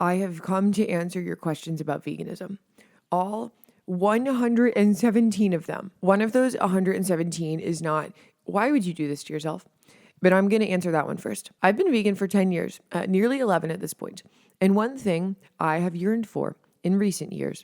I have come to answer your questions about veganism. All 117 of them. One of those 117 is not, why would you do this to yourself? But I'm going to answer that one first. I've been vegan for 10 years, nearly 11 at this point. And one thing I have yearned for in recent years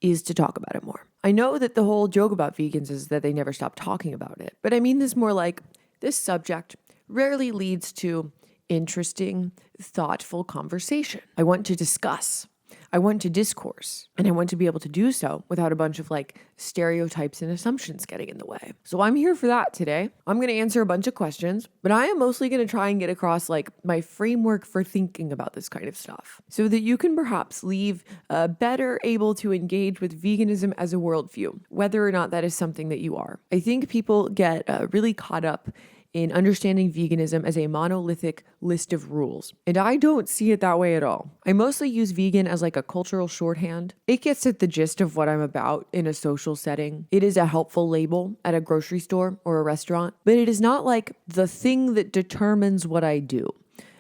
is to talk about it more. I know that the whole joke about vegans is that they never stop talking about it, but I mean this more like this subject rarely leads to interesting, thoughtful conversation. I want to discuss. I want to discourse, and I want to be able to do so without a bunch of like stereotypes and assumptions getting in the way. So I'm here for that today. I'm going to answer a bunch of questions, but I am mostly going to try and get across like my framework for thinking about this kind of stuff so that you can perhaps leave better able to engage with veganism as a worldview, whether or not that is something that you are. I think people get really caught up in understanding veganism as a monolithic list of rules. And I don't see it that way at all. I mostly use vegan as like a cultural shorthand. It gets at the gist of what I'm about in a social setting. It is a helpful label at a grocery store or a restaurant, but it is not like the thing that determines what I do.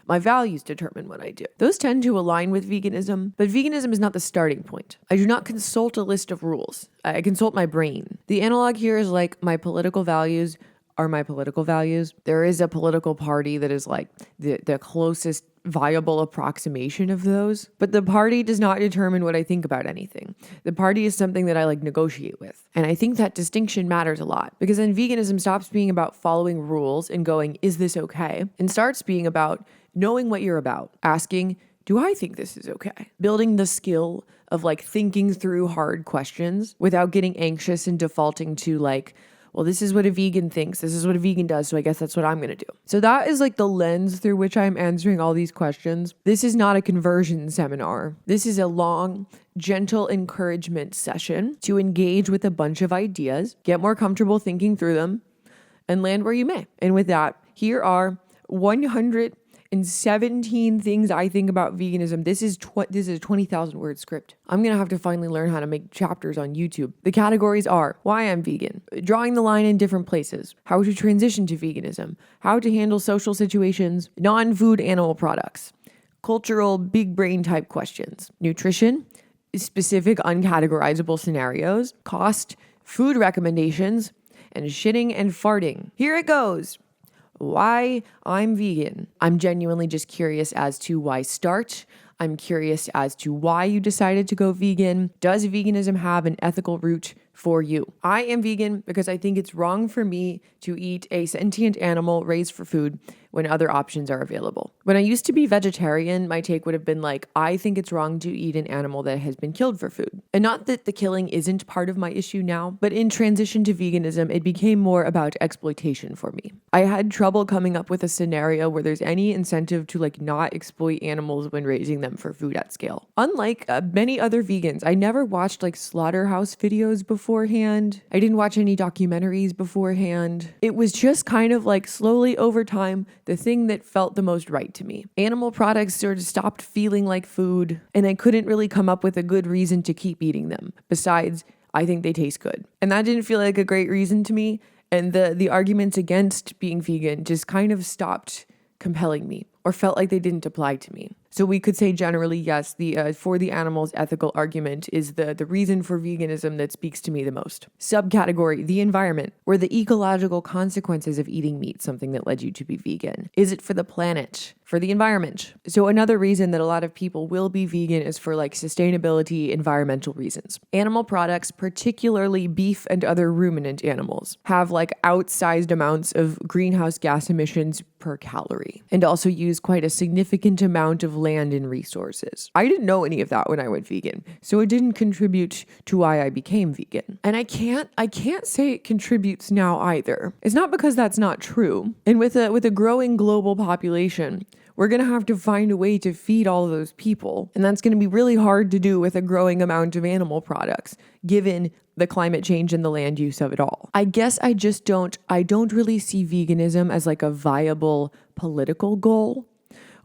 My values determine what I do. Those tend to align with veganism, but veganism is not the starting point. I do not consult a list of rules. I consult my brain. The analog here is like my political values are my political values. There is a political party that is like the closest viable approximation of those, but the party does not determine what I think about anything. The party is something that I like negotiate with. And I think that distinction matters a lot because then veganism stops being about following rules and going, is this okay? And starts being about knowing what you're about, asking, do I think this is okay? Building the skill of like thinking through hard questions without getting anxious and defaulting to like, well, this is what a vegan thinks. This is what a vegan does. So I guess that's what I'm going to do. So that is like the lens through which I'm answering all these questions. This is not a conversion seminar. This is a long, gentle encouragement session to engage with a bunch of ideas, get more comfortable thinking through them, and land where you may. And with that, here are 117 things I think about veganism. This is a 20,000 word script. I'm going to have to finally learn how to make chapters on YouTube. The categories are why I'm vegan, drawing the line in different places, how to transition to veganism, how to handle social situations, non-food animal products, cultural big brain type questions, nutrition, specific uncategorizable scenarios, cost, food recommendations, and shitting and farting. Here it goes. Why I'm vegan. I'm genuinely just curious as to why start. I'm curious as to why you decided to go vegan. Does veganism have an ethical root for you? I am vegan because I think it's wrong for me to eat a sentient animal raised for food when other options are available. When I used to be vegetarian, my take would have been like, I think it's wrong to eat an animal that has been killed for food. And not that the killing isn't part of my issue now, but in transition to veganism, it became more about exploitation for me. I had trouble coming up with a scenario where there's any incentive to like not exploit animals when raising them for food at scale. Unlike many other vegans, I never watched like slaughterhouse videos beforehand. I didn't watch any documentaries beforehand. It was just kind of like slowly over time, the thing that felt the most right to me. Animal products sort of stopped feeling like food, and I couldn't really come up with a good reason to keep eating them. Besides, I think they taste good. And that didn't feel like a great reason to me. And the arguments against being vegan just kind of stopped compelling me or felt like they didn't apply to me. So we could say generally, yes, the for the animals ethical argument is the reason for veganism that speaks to me the most. Subcategory, the environment. Were the ecological consequences of eating meat something that led you to be vegan? Is it for the planet? For the environment? So another reason that a lot of people will be vegan is for like sustainability, environmental reasons. Animal products, particularly beef and other ruminant animals, have like outsized amounts of greenhouse gas emissions per calorie and also use quite a significant amount of land and resources. I didn't know any of that when I went vegan, so it didn't contribute to why I became vegan. And I can't say it contributes now either. It's not because that's not true. And with a growing global population, we're going to have to find a way to feed all of those people. And that's going to be really hard to do with a growing amount of animal products, given the climate change and the land use of it all. I guess I don't really see veganism as like a viable political goal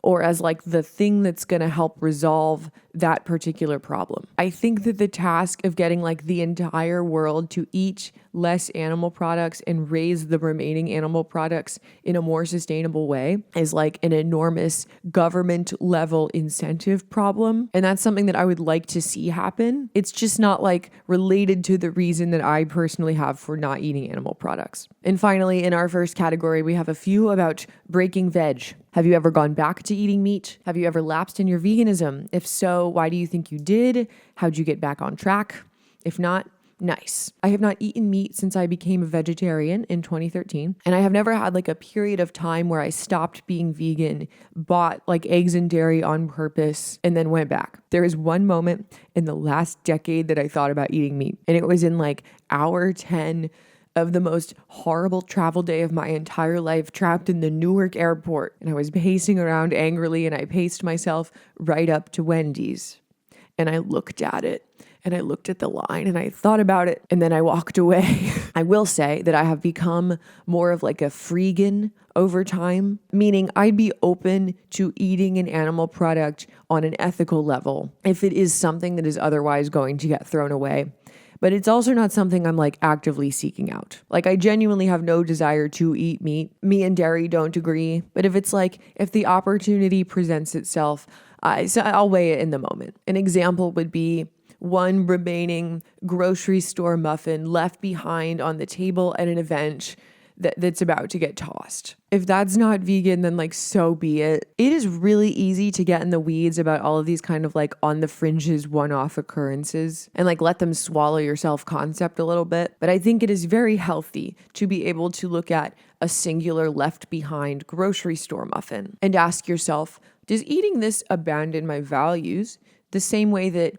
or as like the thing that's going to help resolve that particular problem. I think that the task of getting like the entire world to eat less animal products and raise the remaining animal products in a more sustainable way is like an enormous government level incentive problem. And that's something that I would like to see happen. It's just not like related to the reason that I personally have for not eating animal products. And finally, in our first category, we have a few about breaking veg. Have you ever gone back to eating meat? Have you ever lapsed in your veganism? If so, why do you think you did? How'd you get back on track? If not, nice. I have not eaten meat since I became a vegetarian in 2013. And I have never had like a period of time where I stopped being vegan, bought like eggs and dairy on purpose, and then went back. There is one moment in the last decade that I thought about eating meat. And it was in like hour 10 of the most horrible travel day of my entire life, trapped in the Newark airport. And I was pacing around angrily, and I paced myself right up to Wendy's. And I looked at it, and I looked at the line, and I thought about it, and then I walked away. I will say that I have become more of like a freegan over time, meaning I'd be open to eating an animal product on an ethical level if it is something that is otherwise going to get thrown away. But it's also not something I'm like actively seeking out. Like I genuinely have no desire to eat meat. Me and dairy don't agree. But if it's like, if the opportunity presents itself, so I'll weigh it in the moment. An example would be one remaining grocery store muffin left behind on the table at an event that's about to get tossed. If that's not vegan, then like so be it. It is really easy to get in the weeds about all of these kind of like on the fringes one-off occurrences and like let them swallow your self-concept a little bit. But I think it is very healthy to be able to look at a singular left behind grocery store muffin and ask yourself, does eating this abandon my values the same way that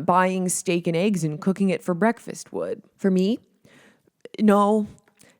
buying steak and eggs and cooking it for breakfast would? For me, no.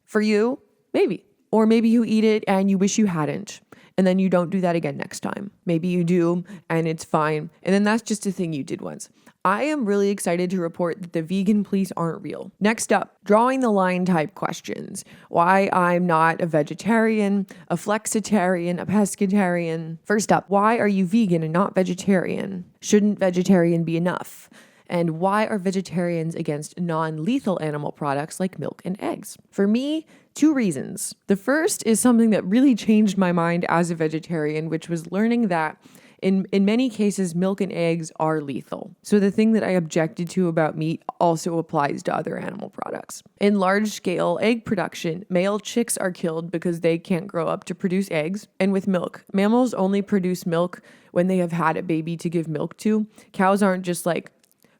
For you, maybe. Or maybe you eat it and you wish you hadn't. And then you don't do that again next time. Maybe you do and it's fine. And then that's just a thing you did once. I am really excited to report that the vegan police aren't real. Next up, drawing the line type questions. Why I'm not a vegetarian, a flexitarian, a pescatarian. First up, why are you vegan and not vegetarian? Shouldn't vegetarian be enough? And why are vegetarians against non-lethal animal products like milk and eggs? For me, 2 reasons. The first is something that really changed my mind as a vegetarian, which was learning that in many cases, milk and eggs are lethal. So the thing that I objected to about meat also applies to other animal products. In large-scale egg production, male chicks are killed because they can't grow up to produce eggs. And with milk, mammals only produce milk when they have had a baby to give milk to. Cows aren't just like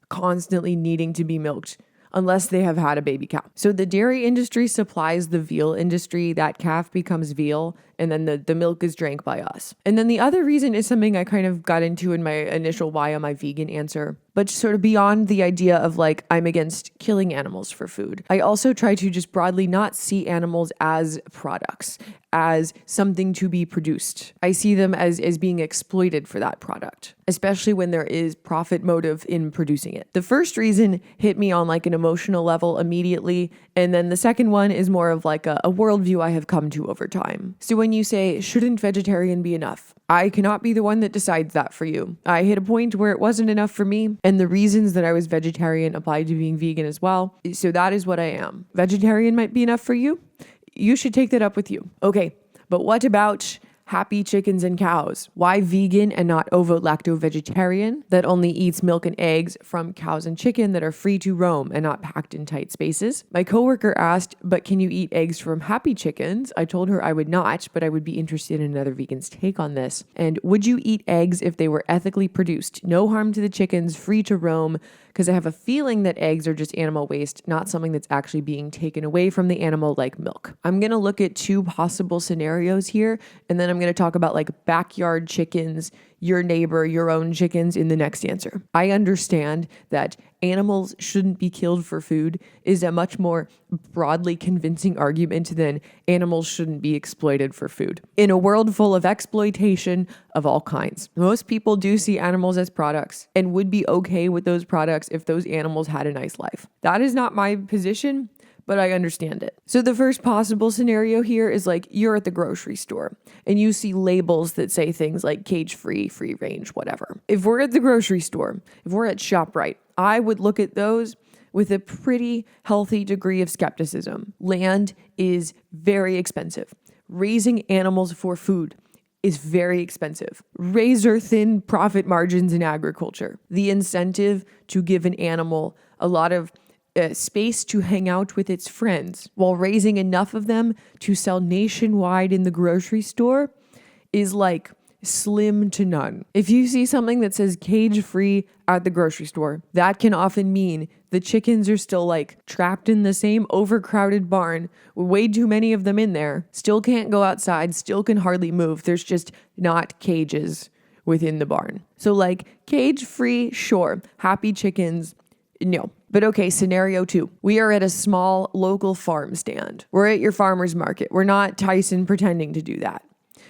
constantly needing to be milked unless they have had a baby cow. So the dairy industry supplies the veal industry. That calf becomes veal, and then the milk is drank by us. And then the other reason is something I kind of got into in my initial why am I vegan answer, but sort of beyond the idea of like I'm against killing animals for food. I also try to just broadly not see animals as products, as something to be produced. I see them as being exploited for that product, especially when there is profit motive in producing it. The first reason hit me on like an emotional level immediately. And then the second one is more of like a worldview I have come to over time. So when you say, shouldn't vegetarian be enough? I cannot be the one that decides that for you. I hit a point where it wasn't enough for me, and the reasons that I was vegetarian applied to being vegan as well. So that is what I am. Vegetarian might be enough for you. You should take that up with you. Okay, but what about happy chickens and cows? Why vegan and not ovo-lacto-vegetarian that only eats milk and eggs from cows and chicken that are free to roam and not packed in tight spaces? My coworker asked, but can you eat eggs from happy chickens? I told her I would not, but I would be interested in another vegan's take on this. And would you eat eggs if they were ethically produced? No harm to the chickens, free to roam, because I have a feeling that eggs are just animal waste, not something that's actually being taken away from the animal like milk. I'm going to look at 2 possible scenarios here, and then I'm going to talk about like backyard chickens, your neighbor, your own chickens in the next answer. I understand that animals shouldn't be killed for food is a much more broadly convincing argument than animals shouldn't be exploited for food. In a world full of exploitation of all kinds, most people do see animals as products and would be okay with those products if those animals had a nice life. That is not my position, but I understand it. So the first possible scenario here is like you're at the grocery store and you see labels that say things like cage-free, free range, whatever. If we're at the grocery store, if we're at ShopRite, I would look at those with a pretty healthy degree of skepticism. Land is very expensive. Raising animals for food is very expensive. Razor thin profit margins in agriculture. The incentive to give an animal a lot of space to hang out with its friends while raising enough of them to sell nationwide in the grocery store is like slim to none. If you see something that says cage free at the grocery store, that can often mean the chickens are still like trapped in the same overcrowded barn, way too many of them in there, still can't go outside, still can hardly move. There's just not cages within the barn. So like cage free, sure. Happy chickens, no. But okay, scenario 2. We are at a small local farm stand. We're at your farmer's market. We're not Tyson pretending to do that.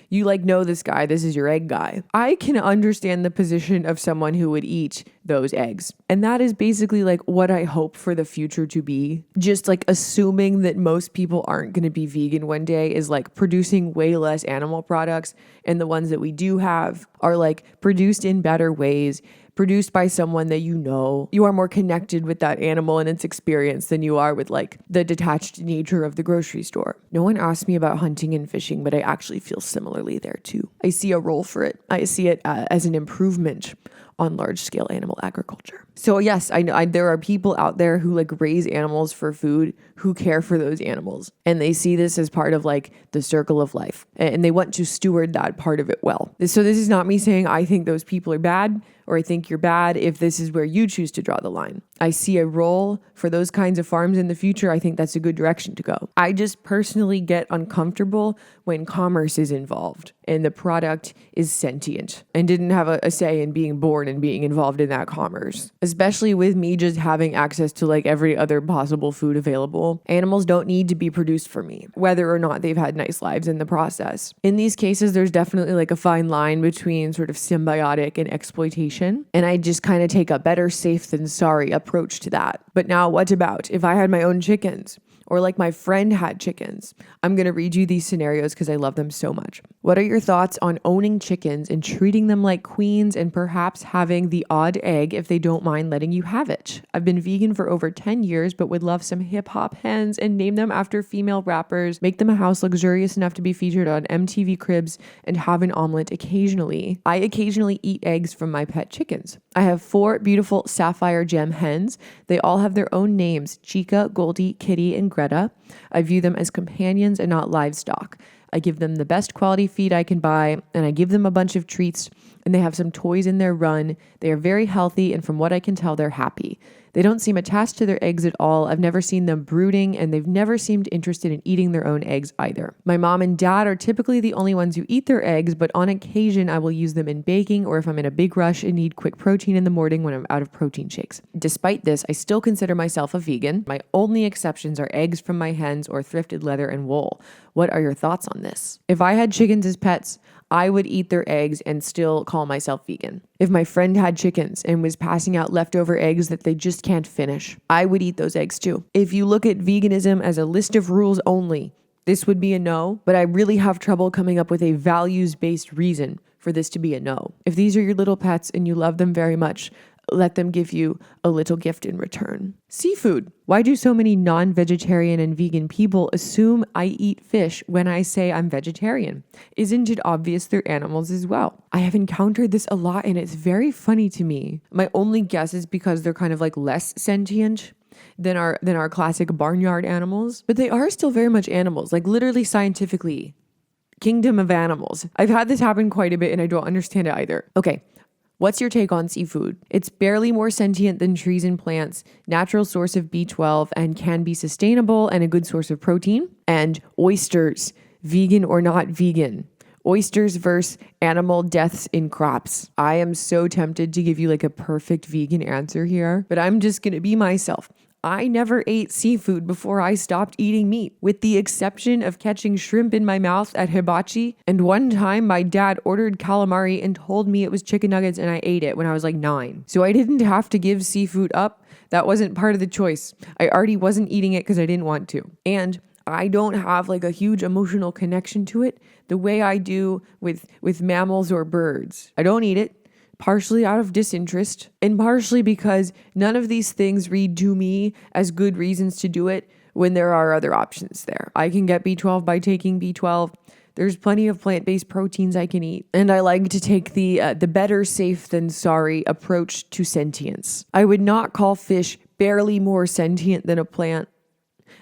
You like know this guy, this is your egg guy. I can understand the position of someone who would eat those eggs. And that is basically like what I hope for the future to be. Just like assuming that most people aren't going to be vegan one day is like producing way less animal products. And the ones that we do have are like produced in better ways, produced by someone that you know. You are more connected with that animal and its experience than you are with like the detached nature of the grocery store. No one asked me about hunting and fishing, but I actually feel similarly there too. I see a role for it. I see it as an improvement on large-scale animal agriculture. So yes, I know there are people out there who like raise animals for food, who care for those animals, and they see this as part of like the circle of life, and they want to steward that part of it well. So this is not me saying I think those people are bad, or I think you're bad if this is where you choose to draw the line. I see a role for those kinds of farms in the future. I think that's a good direction to go. I just personally get uncomfortable when commerce is involved and the product is sentient and didn't have a say in being born and being involved in that commerce. Especially with me just having access to like every other possible food available. Animals don't need to be produced for me, whether or not they've had nice lives in the process. In these cases, there's definitely like a fine line between sort of symbiotic and exploitation. And I just kind of take a better safe than sorry approach to that. But now what about if I had my own chickens? Or like my friend had chickens. I'm going to read you these scenarios because I love them so much. What are your thoughts on owning chickens and treating them like queens and perhaps having the odd egg if they don't mind letting you have it? I've been vegan for over 10 years, but would love some hip hop hens and name them after female rappers, make them a house luxurious enough to be featured on MTV Cribs, and have an omelet occasionally. I occasionally eat eggs from my pet chickens. I have 4 beautiful sapphire gem hens. They all have their own names: Chica, Goldie, Kitty, and Greta. I view them as companions and not livestock. I give them the best quality feed I can buy, and I give them a bunch of treats, and they have some toys in their run. They are very healthy, and from what I can tell, they're happy. They don't seem attached to their eggs at all. I've never seen them brooding, and they've never seemed interested in eating their own eggs either. My mom and dad are typically the only ones who eat their eggs, but on occasion I will use them in baking or if I'm in a big rush and need quick protein in the morning when I'm out of protein shakes. Despite this, I still consider myself a vegan. My only exceptions are eggs from my hens or thrifted leather and wool. What are your thoughts on this? If I had chickens as pets, I would eat their eggs and still call myself vegan. If my friend had chickens and was passing out leftover eggs that they just can't finish, I would eat those eggs too. If you look at veganism as a list of rules only, this would be a no, but I really have trouble coming up with a values-based reason for this to be a no. If these are your little pets and you love them very much, let them give you a little gift in return. Seafood. Why do so many non-vegetarian and vegan people assume I eat fish when I say I'm vegetarian? Isn't it obvious they're animals as well? I have encountered this a lot and it's very funny to me. My only guess is because they're kind of like less sentient than our classic barnyard animals, but they are still very much animals, like literally scientifically. Kingdom of animals. I've had this happen quite a bit and I don't understand it either. Okay. What's your take on seafood? It's barely more sentient than trees and plants, natural source of B12, and can be sustainable and a good source of protein. And oysters, vegan or not vegan. Oysters versus animal deaths in crops. I am so tempted to give you like a perfect vegan answer here, but I'm just going to be myself. I never ate seafood before I stopped eating meat, with the exception of catching shrimp in my mouth at hibachi. And one time my dad ordered calamari and told me it was chicken nuggets and I ate it when I was like 9. So I didn't have to give seafood up. That wasn't part of the choice. I already wasn't eating it because I didn't want to. And I don't have like a huge emotional connection to it the way I do with mammals or birds. I don't eat it. Partially out of disinterest, and partially because none of these things read to me as good reasons to do it when there are other options there. I can get B12 by taking B12. There's plenty of plant-based proteins I can eat. And I like to take the better safe than sorry approach to sentience. I would not call fish barely more sentient than a plant,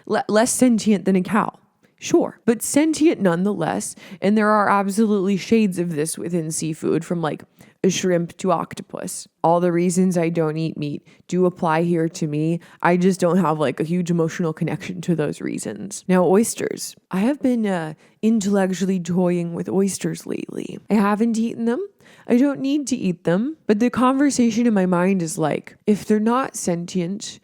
less sentient than a cow. Sure, but sentient nonetheless. And there are absolutely shades of this within seafood, from like a shrimp to octopus. All the reasons I don't eat meat do apply here to me. I just don't have like a huge emotional connection to those reasons. Now, oysters. I have been intellectually toying with oysters lately. I haven't eaten them. I don't need to eat them. But the conversation in my mind is like, if they're not sentient,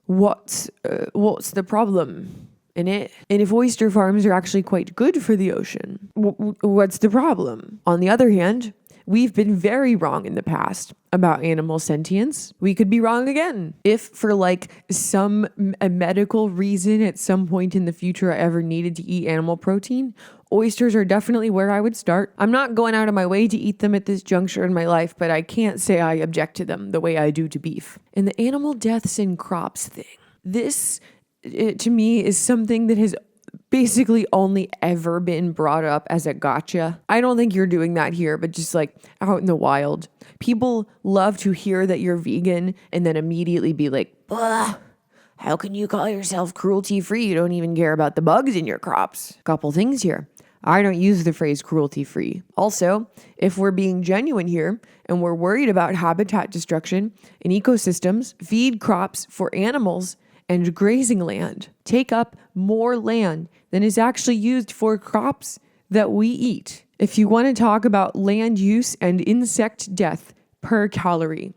what's the problem in it? And if oyster farms are actually quite good for the ocean, what's the problem? On the other hand, we've been very wrong in the past about animal sentience. We could be wrong again. If for like some medical reason at some point in the future I ever needed to eat animal protein, oysters are definitely where I would start. I'm not going out of my way to eat them at this juncture in my life, but I can't say I object to them the way I do to beef. And the animal deaths in crops thing. This, to me, is something that has basically only ever been brought up as a gotcha. I don't think you're doing that here, but just like out in the wild. People love to hear that you're vegan and then immediately be like, "Blah, how can you call yourself cruelty-free? You don't even care about the bugs in your crops." Couple things here. I don't use the phrase cruelty-free. Also, if we're being genuine here and we're worried about habitat destruction and ecosystems, feed crops for animals and grazing land take up more land than is actually used for crops that we eat. If you want to talk about land use and insect death per calorie,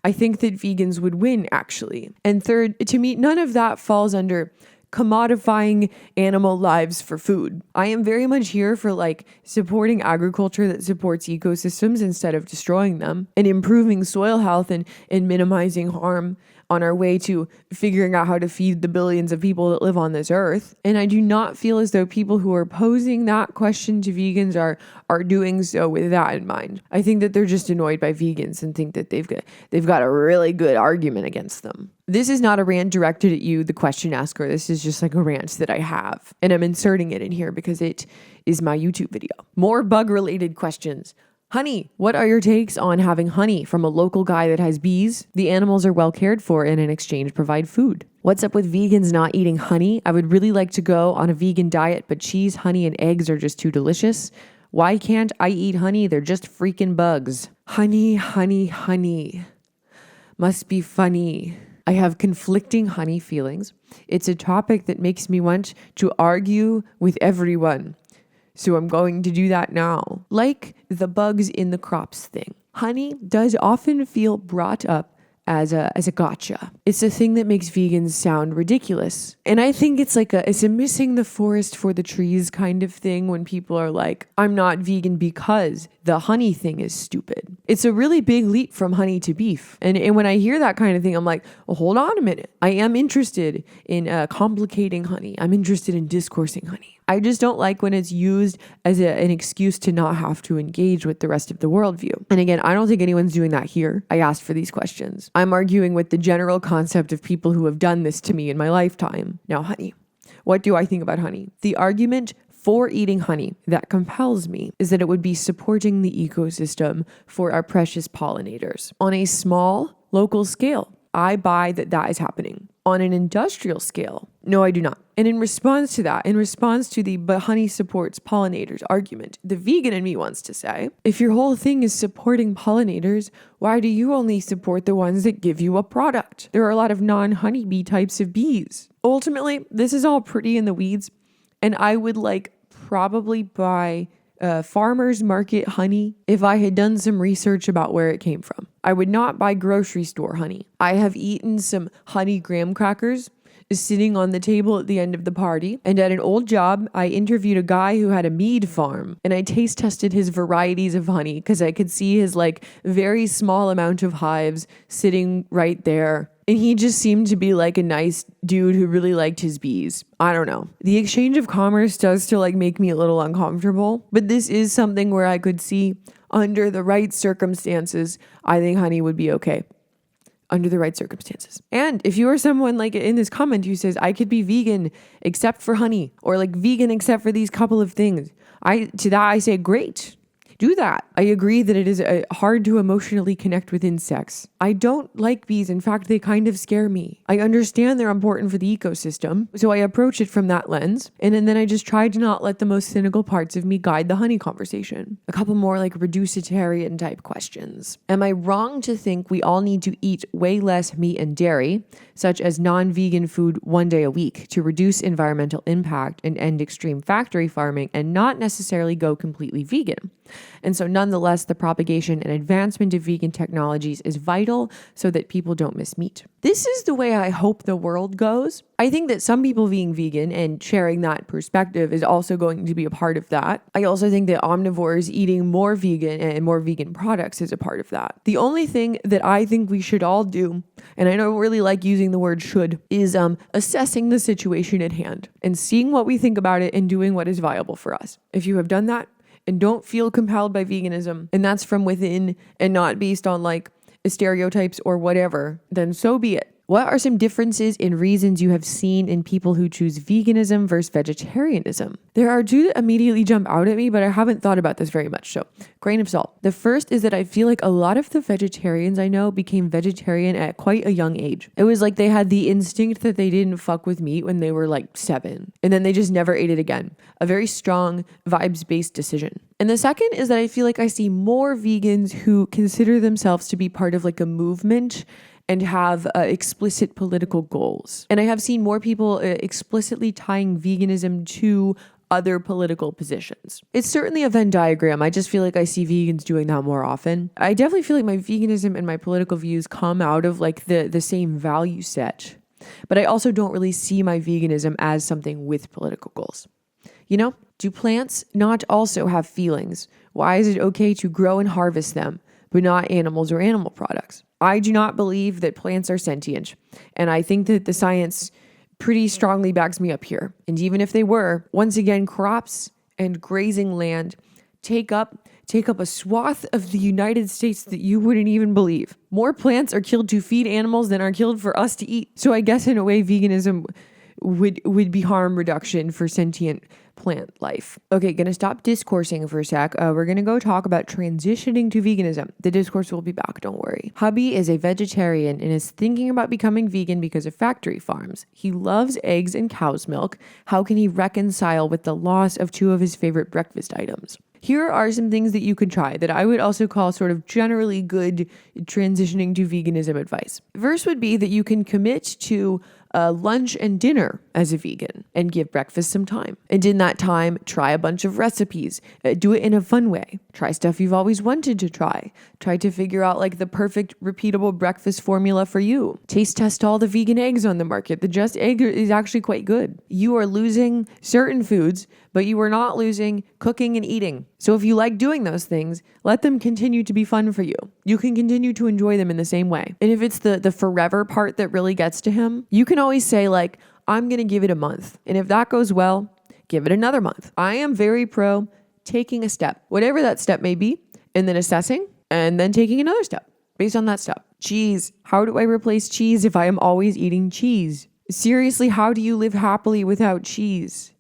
I think that vegans would win, actually. And third, to me, none of that falls under commodifying animal lives for food. I am very much here for like supporting agriculture that supports ecosystems instead of destroying them, and improving soil health and minimizing harm on our way to figuring out how to feed the billions of people that live on this earth. And I do not feel as though people who are posing that question to vegans are doing so with that in mind. I think that they're just annoyed by vegans and think that they've got a really good argument against them. This is not a rant directed at you, the question asker. This is just like a rant that I have. And I'm inserting it in here because it is my YouTube video. More bug-related questions. Honey. What are your takes on having honey from a local guy that has bees? The animals are well cared for and in exchange provide food. What's up with vegans not eating honey? I would really like to go on a vegan diet, but cheese, honey, and eggs are just too delicious. Why can't I eat honey? They're just freaking bugs. Honey, honey, honey. Must be funny. I have conflicting honey feelings. It's a topic that makes me want to argue with everyone. So I'm going to do that now. Like the bugs in the crops thing. Honey does often feel brought up as a gotcha. It's a thing that makes vegans sound ridiculous. And I think it's a missing the forest for the trees kind of thing when people are like, I'm not vegan because the honey thing is stupid. It's a really big leap from honey to beef. And when I hear that kind of thing, I'm like, well, hold on a minute. I am interested in complicating honey. I'm interested in discoursing honey. I just don't like when it's used as an excuse to not have to engage with the rest of the worldview. And again, I don't think anyone's doing that here. I asked for these questions. I'm arguing with the general concept of people who have done this to me in my lifetime. Now, honey. What do I think about honey? The argument for eating honey that compels me is that it would be supporting the ecosystem for our precious pollinators. On a small, local scale, I buy that is happening. On an industrial scale, no, I do not. And in response to that, in response to the but honey supports pollinators argument, the vegan in me wants to say, if your whole thing is supporting pollinators, why do you only support the ones that give you a product? There are a lot of non-honeybee types of bees. Ultimately, this is all pretty in the weeds, and I would probably buy farmer's market honey if I had done some research about where it came from. I would not buy grocery store honey. I have eaten some honey graham crackers sitting on the table at the end of the party. And at an old job, I interviewed a guy who had a mead farm, and I taste tested his varieties of honey because I could see his like very small amount of hives sitting right there. And he just seemed to be like a nice dude who really liked his bees. I don't know. The exchange of commerce does still like make me a little uncomfortable, but this is something where I could see under the right circumstances, I think honey would be okay. Under the right circumstances. And if you are someone like in this comment who says, I could be vegan except for honey, or like vegan except for these couple of things, to that I say, great. Do that. I agree that it is hard to emotionally connect with insects. I don't like bees. In fact, they kind of scare me. I understand they're important for the ecosystem, so I approach it from that lens. And then I just try to not let the most cynical parts of me guide the honey conversation. A couple more like reducitarian type questions. Am I wrong to think we all need to eat way less meat and dairy, such as non-vegan food 1 day a week, to reduce environmental impact and end extreme factory farming and not necessarily go completely vegan? And so nonetheless, the propagation and advancement of vegan technologies is vital so that people don't miss meat. This is the way I hope the world goes. I think that some people being vegan and sharing that perspective is also going to be a part of that. I also think that omnivores eating more vegan and more vegan products is a part of that. The only thing that I think we should all do, and I don't really like using the word should, is assessing the situation at hand and seeing what we think about it and doing what is viable for us. If you have done that, and don't feel compelled by veganism, and that's from within and not based on like stereotypes or whatever, then so be it. What are some differences in reasons you have seen in people who choose veganism versus vegetarianism? There are two that immediately jump out at me, but I haven't thought about this very much, so grain of salt. The first is that I feel like a lot of the vegetarians I know became vegetarian at quite a young age. It was like they had the instinct that they didn't fuck with meat when they were like 7, and then they just never ate it again. A very strong vibes-based decision. And the second is that I feel like I see more vegans who consider themselves to be part of like a movement and have explicit political goals. And I have seen more people explicitly tying veganism to other political positions. It's certainly a Venn diagram. I just feel like I see vegans doing that more often. I definitely feel like my veganism and my political views come out of like the same value set. But I also don't really see my veganism as something with political goals. You know, do plants not also have feelings? Why is it okay to grow and harvest them, but not animals or animal products? I do not believe that plants are sentient, and I think that the science pretty strongly backs me up here. And even if they were, once again, crops and grazing land take up a swath of the United States that you wouldn't even believe. More plants are killed to feed animals than are killed for us to eat. So I guess in a way, veganism would be harm reduction for sentient plant life. Okay, gonna stop discoursing for a sec. We're gonna go talk about transitioning to veganism. The discourse will be back, don't worry. Hubby is a vegetarian and is thinking about becoming vegan because of factory farms. He loves eggs and cow's milk. How can he reconcile with the loss of 2 of his favorite breakfast items? Here are some things that you could try that I would also call sort of generally good transitioning to veganism advice. First would be that you can commit to lunch and dinner as a vegan and give breakfast some time. And in that time, try a bunch of recipes. Do it in a fun way. Try stuff you've always wanted to try. Try to figure out like the perfect repeatable breakfast formula for you. Taste test all the vegan eggs on the market. The Just Egg is actually quite good. You are losing certain foods, but you are not losing cooking and eating. So if you like doing those things, let them continue to be fun for you. You can continue to enjoy them in the same way. And if it's the forever part that really gets to him, you can always say like, I'm going to give it a month. And if that goes well, give it another month. I am very pro taking a step, whatever that step may be, and then assessing and then taking another step based on that step. Cheese. How do I replace cheese if I am always eating cheese? Seriously, how do you live happily without cheese?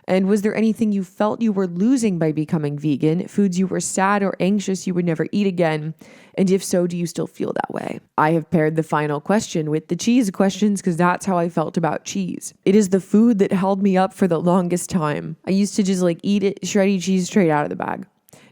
And was there anything you felt you were losing by becoming vegan? Foods you were sad or anxious you would never eat again? And if so, do you still feel that way? I have paired the final question with the cheese questions because that's how I felt about cheese. It is the food that held me up for the longest time. I used to just like eat it, shreddy cheese straight out of the bag.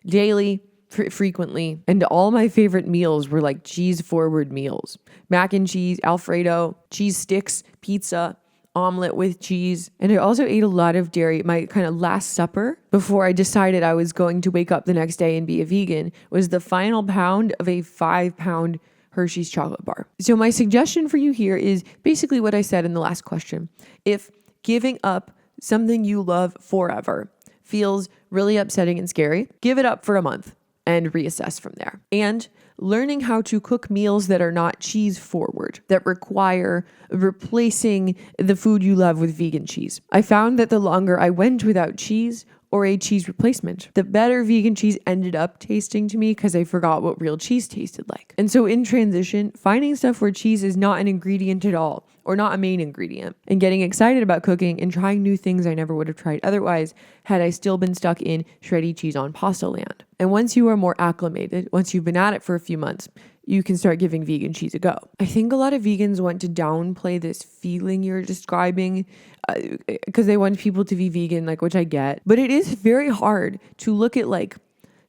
Daily, frequently. And all my favorite meals were like cheese forward meals. Mac and cheese, Alfredo, cheese sticks, pizza, omelet with cheese. And I also ate a lot of dairy. My kind of last supper before I decided I was going to wake up the next day and be a vegan was the final pound of a 5-pound Hershey's chocolate bar. So my suggestion for you here is basically what I said in the last question. If giving up something you love forever feels really upsetting and scary, give it up for a month and reassess from there. And learning how to cook meals that are not cheese forward, that require replacing the food you love with vegan cheese. I found that the longer I went without cheese or a cheese replacement, the better vegan cheese ended up tasting to me because I forgot what real cheese tasted like. And so in transition, finding stuff where cheese is not an ingredient at all or not a main ingredient and getting excited about cooking and trying new things I never would have tried otherwise had I still been stuck in shreddy cheese on pasta land. And once you are more acclimated, once you've been at it for a few months, you can start giving vegan cheese a go. I think a lot of vegans want to downplay this feeling you're describing because they want people to be vegan, like, which I get. But it is very hard to look at like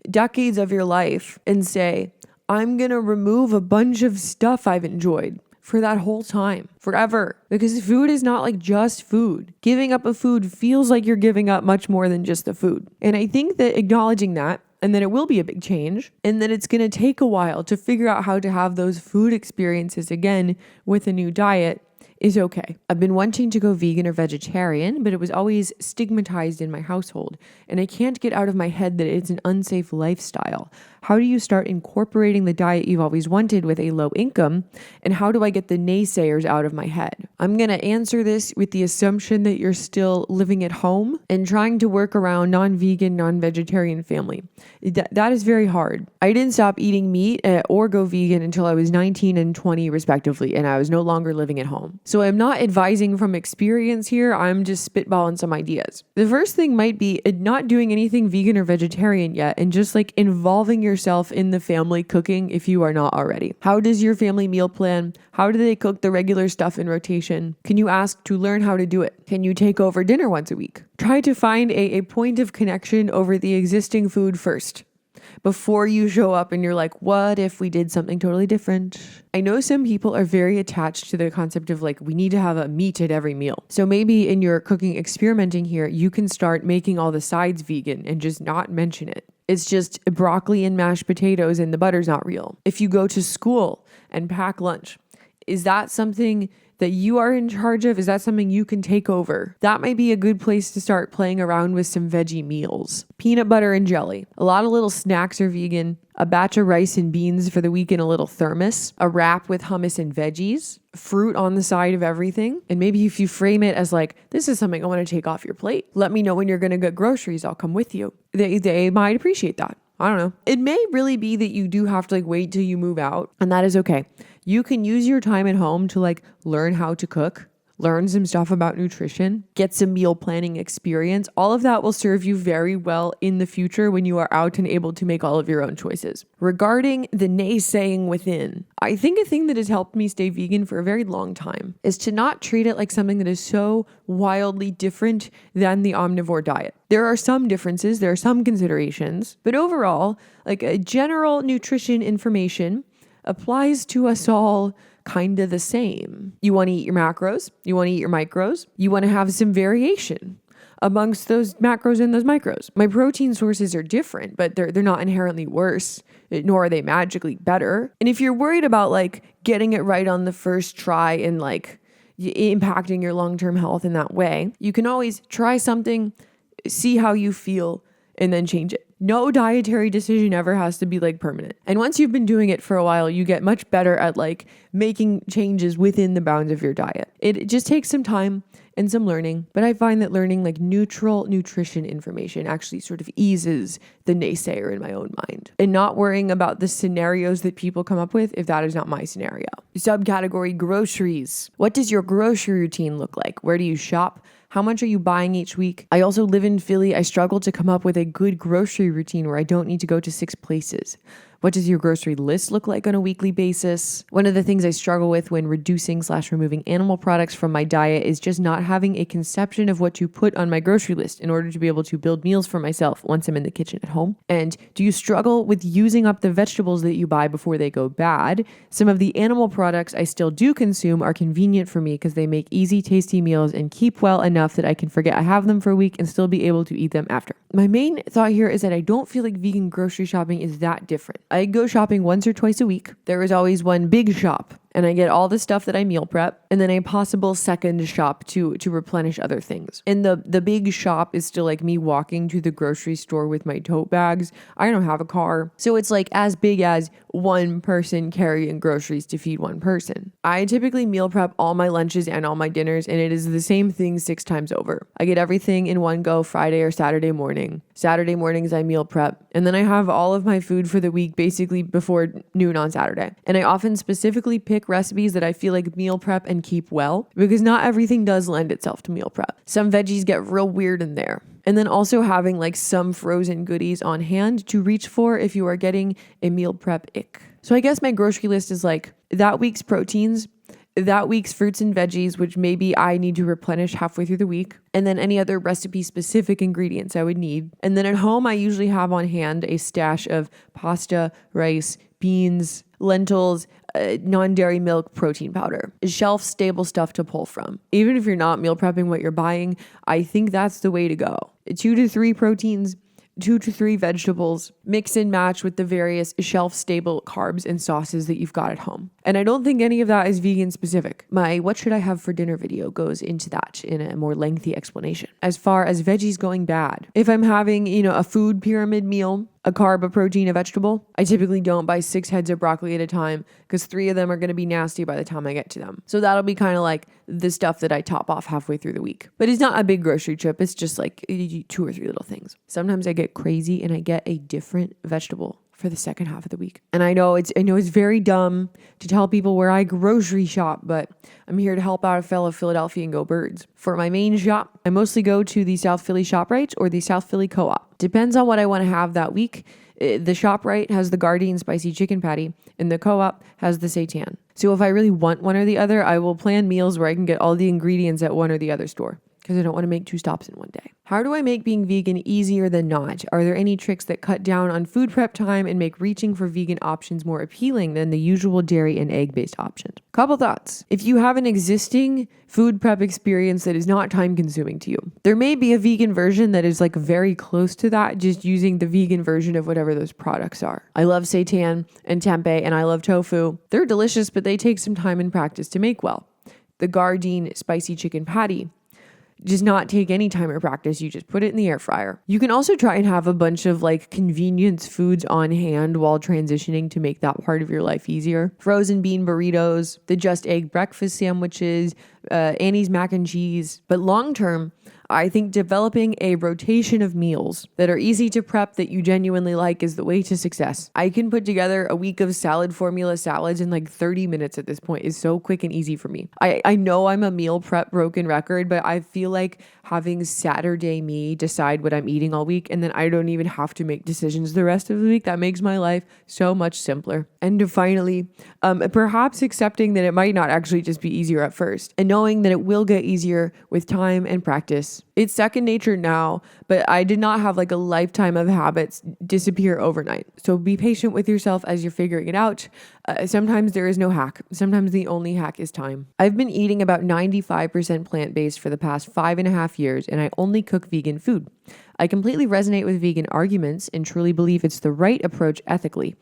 decades of your life and say, I'm going to remove a bunch of stuff I've enjoyed for that whole time, forever. Because food is not like just food. Giving up a food feels like you're giving up much more than just the food. And I think that acknowledging that, and that it will be a big change, and that it's going to take a while to figure out how to have those food experiences again with a new diet is okay. I've been wanting to go vegan or vegetarian, but it was always stigmatized in my household, and I can't get out of my head that it's an unsafe lifestyle. How do you start incorporating the diet you've always wanted with a low income? And how do I get the naysayers out of my head? I'm going to answer this with the assumption that you're still living at home and trying to work around non-vegan, non-vegetarian family. That is very hard. I didn't stop eating meat or go vegan until I was 19 and 20 respectively, and I was no longer living at home. So I'm not advising from experience here. I'm just spitballing some ideas. The first thing might be not doing anything vegan or vegetarian yet and just like involving yourself in the family cooking if you are not already. How does your family meal plan? How do they cook the regular stuff in rotation? Can you ask to learn how to do it? Can you take over dinner once a week? Try to find a point of connection over the existing food first before you show up and you're like, what if we did something totally different? I know some people are very attached to the concept of like, we need to have a meat at every meal. So maybe in your cooking experimenting here, you can start making all the sides vegan and just not mention it. It's just broccoli and mashed potatoes and the butter's not real. If you go to school and pack lunch, is that something that you are in charge of? Is that something you can take over? That might be a good place to start playing around with some veggie meals. Peanut butter and jelly. A lot of little snacks are vegan. A batch of rice and beans for the week in a little thermos. A wrap with hummus and veggies. Fruit on the side of everything. And maybe if you frame it as like, this is something I want to take off your plate. Let me know when you're going to get groceries. I'll come with you. They might appreciate that. I don't know. It may really be that you do have to like wait till you move out, and that is okay. You can use your time at home to like learn how to cook, learn some stuff about nutrition, get some meal planning experience. All of that will serve you very well in the future when you are out and able to make all of your own choices. Regarding the naysaying within, I think a thing that has helped me stay vegan for a very long time is to not treat it like something that is so wildly different than the omnivore diet. There are some differences, there are some considerations, but overall, like a general nutrition information applies to us all kind of the same. You want to eat your macros, you want to eat your micros, you want to have some variation amongst those macros and those micros. My protein sources are different, but they're not inherently worse, nor are they magically better. And if you're worried about like getting it right on the first try and like impacting your long-term health in that way, you can always try something, see how you feel, and then change it. No dietary decision ever has to be like permanent. And once you've been doing it for a while, you get much better at like making changes within the bounds of your diet. It just takes some time and some learning, but I find that learning like neutral nutrition information actually sort of eases the naysayer in my own mind, and not worrying about the scenarios that people come up with if that is not my scenario. Subcategory groceries. What does your grocery routine look like? Where do you shop? How much are you buying each week? I also live in Philly. I struggle to come up with a good grocery routine where I don't need to go to 6 places. What does your grocery list look like on a weekly basis? One of the things I struggle with when reducing/removing animal products from my diet is just not having a conception of what to put on my grocery list in order to be able to build meals for myself once I'm in the kitchen at home. And do you struggle with using up the vegetables that you buy before they go bad? Some of the animal products I still do consume are convenient for me because they make easy, tasty meals and keep well enough that I can forget I have them for a week and still be able to eat them after. My main thought here is that I don't feel like vegan grocery shopping is that different. I go shopping once or twice a week. There is always one big shop, and I get all the stuff that I meal prep, and then a possible second shop to replenish other things. And the big shop is still like me walking to the grocery store with my tote bags. I don't have a car, so it's like as big as one person carrying groceries to feed one person. I typically meal prep all my lunches and all my dinners, and it is the same thing 6 times over. I get everything in one go Friday or Saturday morning. Saturday mornings I meal prep, and then I have all of my food for the week basically before noon on Saturday. And I often specifically pick recipes that I feel like meal prep and keep well, because not everything does lend itself to meal prep. Some veggies get real weird in there. And then also having like some frozen goodies on hand to reach for if you are getting a meal prep ick. So I guess my grocery list is like that week's proteins, that week's fruits and veggies, which maybe I need to replenish halfway through the week, and then any other recipe specific ingredients I would need. And then at home, I usually have on hand a stash of pasta, rice, beans, lentils, non-dairy milk, protein powder, shelf stable stuff to pull from. Even if you're not meal prepping what you're buying, I think that's the way to go. 2 to 3 proteins, 2 to 3 vegetables, mix and match with the various shelf-stable carbs and sauces that you've got at home. And I don't think any of that is vegan specific. My what should I have for dinner video goes into that in a more lengthy explanation. As far as veggies going bad, if I'm having, a food pyramid meal, a carb, a protein, a vegetable, I typically don't buy 6 heads of broccoli at a time because 3 of them are going to be nasty by the time I get to them. So that'll be kind of like the stuff that I top off halfway through the week. But it's not a big grocery trip. It's just like 2 or 3 little things. Sometimes I get crazy and I get a different vegetable for the second half of the week. And I know it's very dumb to tell people where I grocery shop, but I'm here to help out a fellow Philadelphian Go Birds. For my main shop, I mostly go to the South Philly ShopRite or the South Philly Co-op. Depends on what I want to have that week. The ShopRite has the Gardein spicy chicken patty and the Co-op has the seitan. So if I really want one or the other, I will plan meals where I can get all the ingredients at one or the other store, because I don't want to make 2 stops in one day. How do I make being vegan easier than not? Are there any tricks that cut down on food prep time and make reaching for vegan options more appealing than the usual dairy and egg-based options? Couple thoughts. If you have an existing food prep experience that is not time consuming to you, there may be a vegan version that is like very close to that, just using the vegan version of whatever those products are. I love seitan and tempeh and I love tofu. They're delicious, but they take some time and practice to make well. The Gardein spicy chicken patty does not take any time or practice. You just put it in the air fryer. You can also try and have a bunch of like convenience foods on hand while transitioning to make that part of your life easier. Frozen bean burritos, the just egg breakfast sandwiches, Annie's mac and cheese. But long term, I think developing a rotation of meals that are easy to prep that you genuinely like is the way to success. I can put together a week of salad formula salads in like 30 minutes at this point. It's so quick and easy for me. I know I'm a meal prep broken record, but I feel like having Saturday me decide what I'm eating all week, and then I don't even have to make decisions the rest of the week. That makes my life so much simpler. And finally, perhaps accepting that it might not actually just be easier at first, and knowing that it will get easier with time and practice. It's second nature now, but I did not have like a lifetime of habits disappear overnight. So be patient with yourself as you're figuring it out. Sometimes there is no hack. Sometimes the only hack is time. I've been eating about 95% plant-based for the past 5.5 years, and I only cook vegan food. I completely resonate with vegan arguments and truly believe it's the right approach ethically.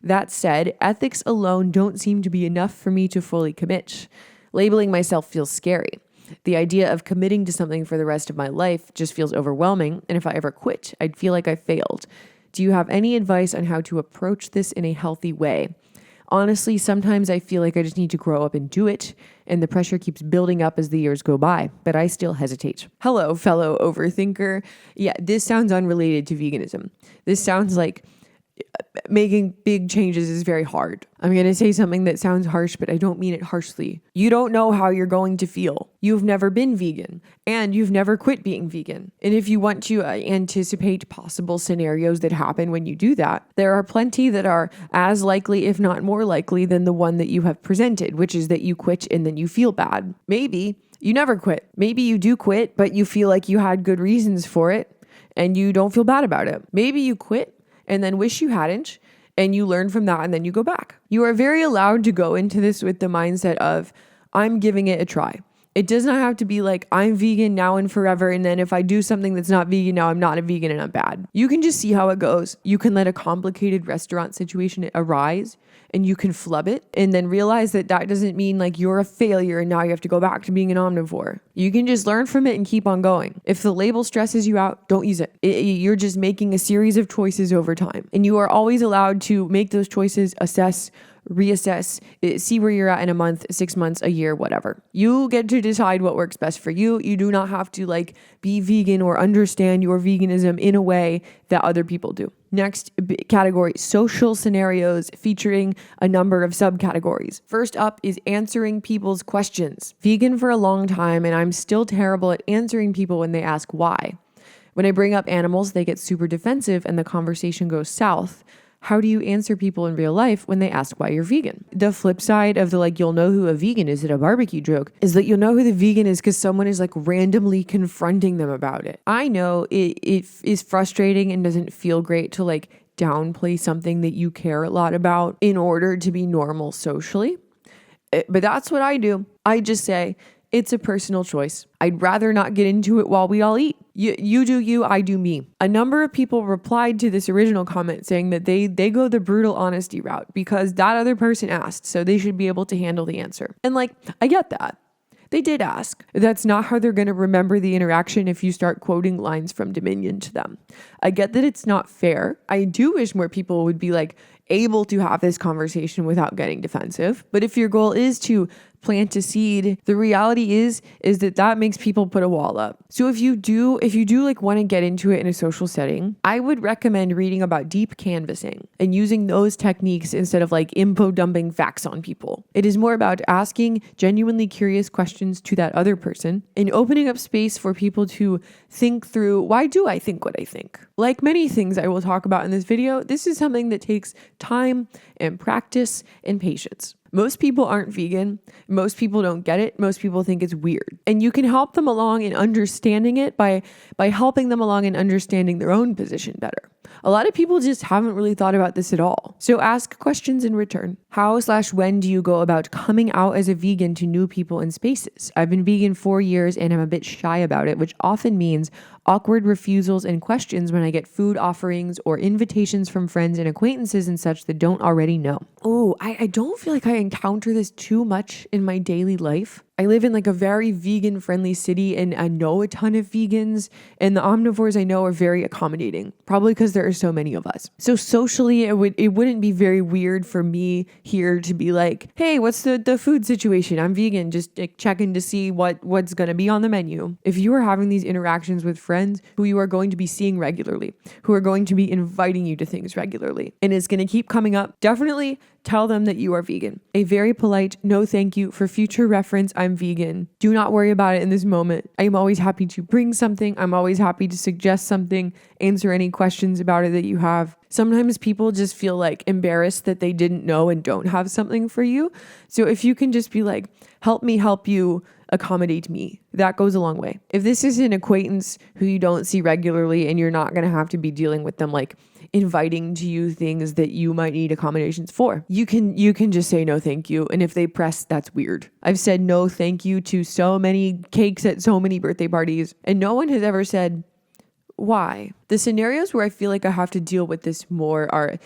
That said, ethics alone don't seem to be enough for me to fully commit. Labeling myself feels scary. The idea of committing to something for the rest of my life just feels overwhelming, and if I ever quit, I'd feel like I failed. Do you have any advice on how to approach this in a healthy way? Honestly, sometimes I feel like I just need to grow up and do it, and the pressure keeps building up as the years go by, but I still hesitate. Hello, fellow overthinker. Yeah, this sounds unrelated to veganism. This sounds like making big changes is very hard. I'm going to say something that sounds harsh, but I don't mean it harshly. You don't know how you're going to feel. You've never been vegan and you've never quit being vegan. And if you want to anticipate possible scenarios that happen when you do that, there are plenty that are as likely, if not more likely, than the one that you have presented, which is that you quit and then you feel bad. Maybe you never quit. Maybe you do quit, but you feel like you had good reasons for it and you don't feel bad about it. Maybe you quit and then wish you hadn't, and you learn from that and then you go back. You are very allowed to go into this with the mindset of, I'm giving it a try. It does not have to be like, I'm vegan now and forever, and then if I do something that's not vegan now, I'm not a vegan and I'm bad. You can just see how it goes. You can let a complicated restaurant situation arise and you can flub it and then realize that that doesn't mean like you're a failure and now you have to go back to being an omnivore. You can just learn from it and keep on going. If the label stresses you out, don't use it. You're just making a series of choices over time, and you are always allowed to make those choices, assess, reassess, see where you're at in a month, 6 months, a year, whatever. You get to decide what works best for you. You do not have to like be vegan or understand your veganism in a way that other people do. Next category, social scenarios, featuring a number of subcategories. First up is answering people's questions. Vegan for a long time, and I'm still terrible at answering people when they ask why. When I bring up animals, they get super defensive and the conversation goes south. How do you answer people in real life when they ask why you're vegan? The flip side of the like, you'll know who a vegan is at a barbecue joke is that you'll know who the vegan is because someone is like randomly confronting them about it. I know it is frustrating and doesn't feel great to like downplay something that you care a lot about in order to be normal socially. But that's what I do. I just say, it's a personal choice. I'd rather not get into it while we all eat. You do you, I do me. A number of people replied to this original comment saying that they go the brutal honesty route because that other person asked, so they should be able to handle the answer. And like, I get that. They did ask. That's not how they're going to remember the interaction if you start quoting lines from Dominion to them. I get that it's not fair. I do wish more people would be like able to have this conversation without getting defensive. But if your goal is to plant a seed, the reality is that makes people put a wall up. So if you do like want to get into it in a social setting, I would recommend reading about deep canvassing and using those techniques instead of like info dumping facts on people. It is more about asking genuinely curious questions to that other person and opening up space for people to think through, why do I think what I think? Like many things I will talk about in this video, this is something that takes time and practice and patience. Most people aren't vegan. Most people don't get it. Most people think it's weird. And you can help them along in understanding it by helping them along in understanding their own position better. A lot of people just haven't really thought about this at all. So ask questions in return. How/when do you go about coming out as a vegan to new people in spaces? I've been vegan 4 years and I'm a bit shy about it, which often means awkward refusals and questions when I get food offerings or invitations from friends and acquaintances and such that don't already know. Oh, I don't feel like I encounter this too much in my daily life. I live in like a very vegan friendly city and I know a ton of vegans, and the omnivores I know are very accommodating, probably because there are so many of us. So socially, it wouldn't be very weird for me here to be like, hey, what's the food situation? I'm vegan, just like, checking to see what's going to be on the menu. If you are having these interactions with friends who you are going to be seeing regularly, who are going to be inviting you to things regularly, and it's going to keep coming up, definitely tell them that you are vegan. A very polite no thank you for future reference, I'm vegan. Do not worry about it in this moment. I am always happy to bring something. I'm always happy to suggest something, answer any questions about it that you have. Sometimes people just feel like embarrassed that they didn't know and don't have something for you. So if you can just be like, help me help you, accommodate me, that goes a long way. If this is an acquaintance who you don't see regularly and you're not going to have to be dealing with them like inviting to you things that you might need accommodations for, you can just say no thank you. And if they press, that's weird. I've said no thank you to so many cakes at so many birthday parties, and no one has ever said why. The scenarios where I feel like I have to deal with this more are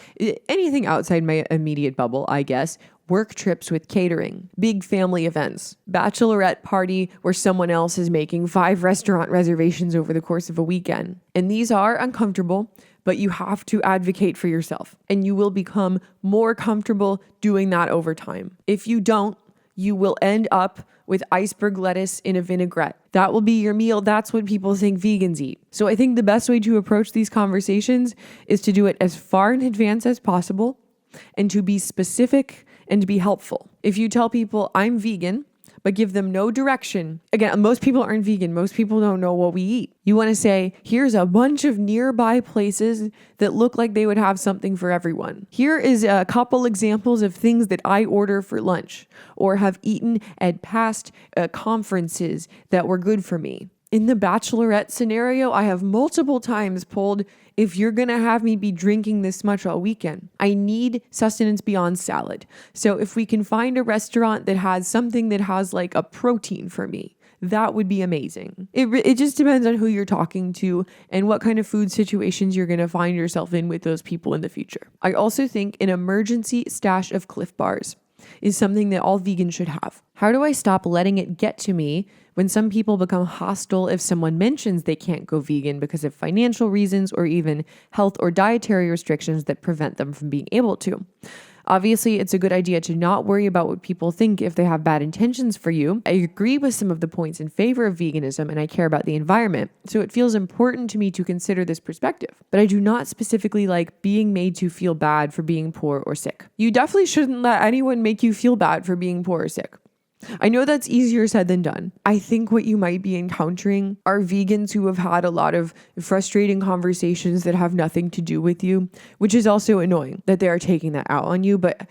anything outside my immediate bubble, I guess. Work trips with catering, big family events, bachelorette party where someone else is making 5 restaurant reservations over the course of a weekend. And these are uncomfortable, but you have to advocate for yourself, and you will become more comfortable doing that over time. If you don't, you will end up with iceberg lettuce in a vinaigrette. That will be your meal. That's what people think vegans eat. So I think the best way to approach these conversations is to do it as far in advance as possible and to be specific and to be helpful. If you tell people I'm vegan, but give them no direction. Again, most people aren't vegan. Most people don't know what we eat. You want to say, here's a bunch of nearby places that look like they would have something for everyone. Here is a couple examples of things that I order for lunch or have eaten at past conferences that were good for me. In the bachelorette scenario, I have multiple times pulled, if you're going to have me be drinking this much all weekend, I need sustenance beyond salad. So if we can find a restaurant that has something that has like a protein for me, that would be amazing. It just depends on who you're talking to and what kind of food situations you're going to find yourself in with those people in the future. I also think an emergency stash of Cliff Bars is something that all vegans should have. How do I stop letting it get to me when some people become hostile if someone mentions they can't go vegan because of financial reasons or even health or dietary restrictions that prevent them from being able to? Obviously, it's a good idea to not worry about what people think if they have bad intentions for you. I agree with some of the points in favor of veganism and I care about the environment, so it feels important to me to consider this perspective. But I do not specifically like being made to feel bad for being poor or sick. You definitely shouldn't let anyone make you feel bad for being poor or sick. I know that's easier said than done. I think what you might be encountering are vegans who have had a lot of frustrating conversations that have nothing to do with you, which is also annoying that they are taking that out on you. But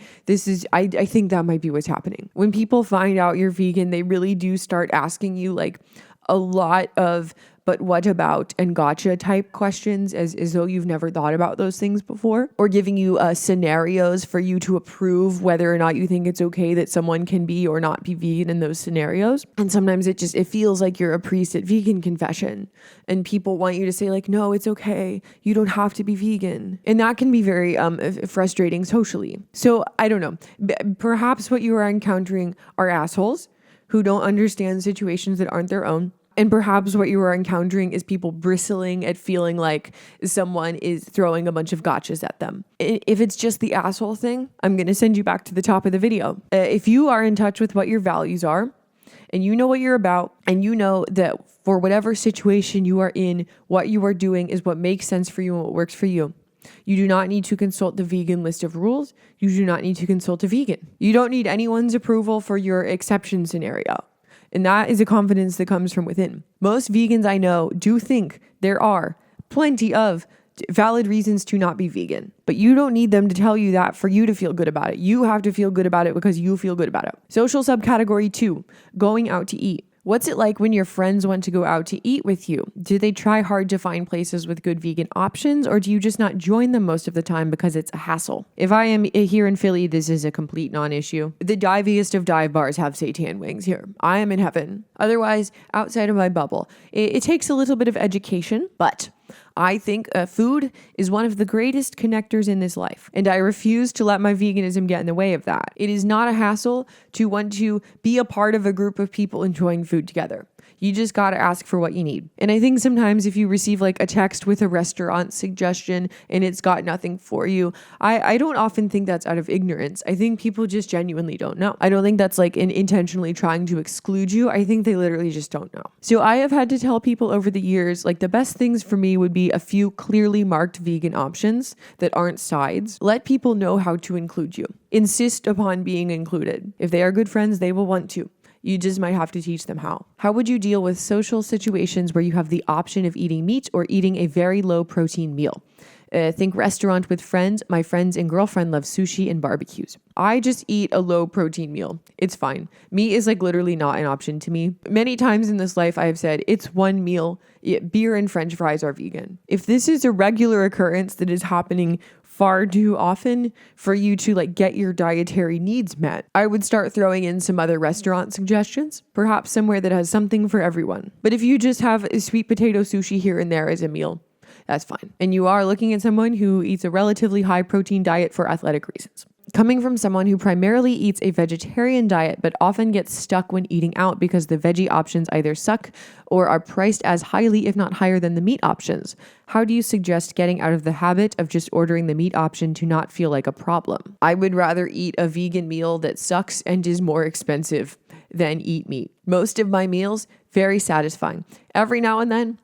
I think that might be what's happening. When people find out you're vegan, they really do start asking you like a lot of but what about and gotcha type questions as though you've never thought about those things before, or giving you scenarios for you to approve whether or not you think it's okay that someone can be or not be vegan in those scenarios. And sometimes it feels like you're a priest at vegan confession and people want you to say like, no, it's okay. You don't have to be vegan. And that can be very frustrating socially. So I don't know, perhaps what you are encountering are assholes who don't understand situations that aren't their own. And perhaps what you are encountering is people bristling at feeling like someone is throwing a bunch of gotchas at them. If it's just the asshole thing, I'm going to send you back to the top of the video. If you are in touch with what your values are, and you know what you're about, and you know that for whatever situation you are in, what you are doing is what makes sense for you and what works for you. You do not need to consult the vegan list of rules. You do not need to consult a vegan. You don't need anyone's approval for your exception scenario. And that is a confidence that comes from within. Most vegans I know do think there are plenty of valid reasons to not be vegan, but you don't need them to tell you that for you to feel good about it. You have to feel good about it because you feel good about it. Social subcategory 2, going out to eat. What's it like when your friends want to go out to eat with you? Do they try hard to find places with good vegan options, or do you just not join them most of the time because it's a hassle? If I am here in Philly, this is a complete non-issue. The diviest of dive bars have seitan wings here. I am in heaven. Otherwise, outside of my bubble, it takes a little bit of education, but I think food is one of the greatest connectors in this life, and I refuse to let my veganism get in the way of that. It is not a hassle to want to be a part of a group of people enjoying food together. You just got to ask for what you need. And I think sometimes if you receive like a text with a restaurant suggestion and it's got nothing for you, I don't often think that's out of ignorance. I think people just genuinely don't know. I don't think that's like intentionally trying to exclude you. I think they literally just don't know. So I have had to tell people over the years, like the best things for me would be a few clearly marked vegan options that aren't sides. Let people know how to include you. Insist upon being included. If they are good friends, they will want to. You just might have to teach them how. How would you deal with social situations where you have the option of eating meat or eating a very low protein meal? Think restaurant with friends. My friends and girlfriend love sushi and barbecues. I just eat a low protein meal. It's fine. Meat is like literally not an option to me. Many times in this life I have said it's one meal. Beer and French fries are vegan. If this is a regular occurrence that is happening far too often for you to like get your dietary needs met, I would start throwing in some other restaurant suggestions, perhaps somewhere that has something for everyone. But if you just have a sweet potato sushi here and there as a meal, that's fine. And you are looking at someone who eats a relatively high protein diet for athletic reasons. Coming from someone who primarily eats a vegetarian diet but often gets stuck when eating out because the veggie options either suck or are priced as highly, if not higher than the meat options, how do you suggest getting out of the habit of just ordering the meat option to not feel like a problem? I would rather eat a vegan meal that sucks and is more expensive than eat meat. Most of my meals, very satisfying. Every now and then,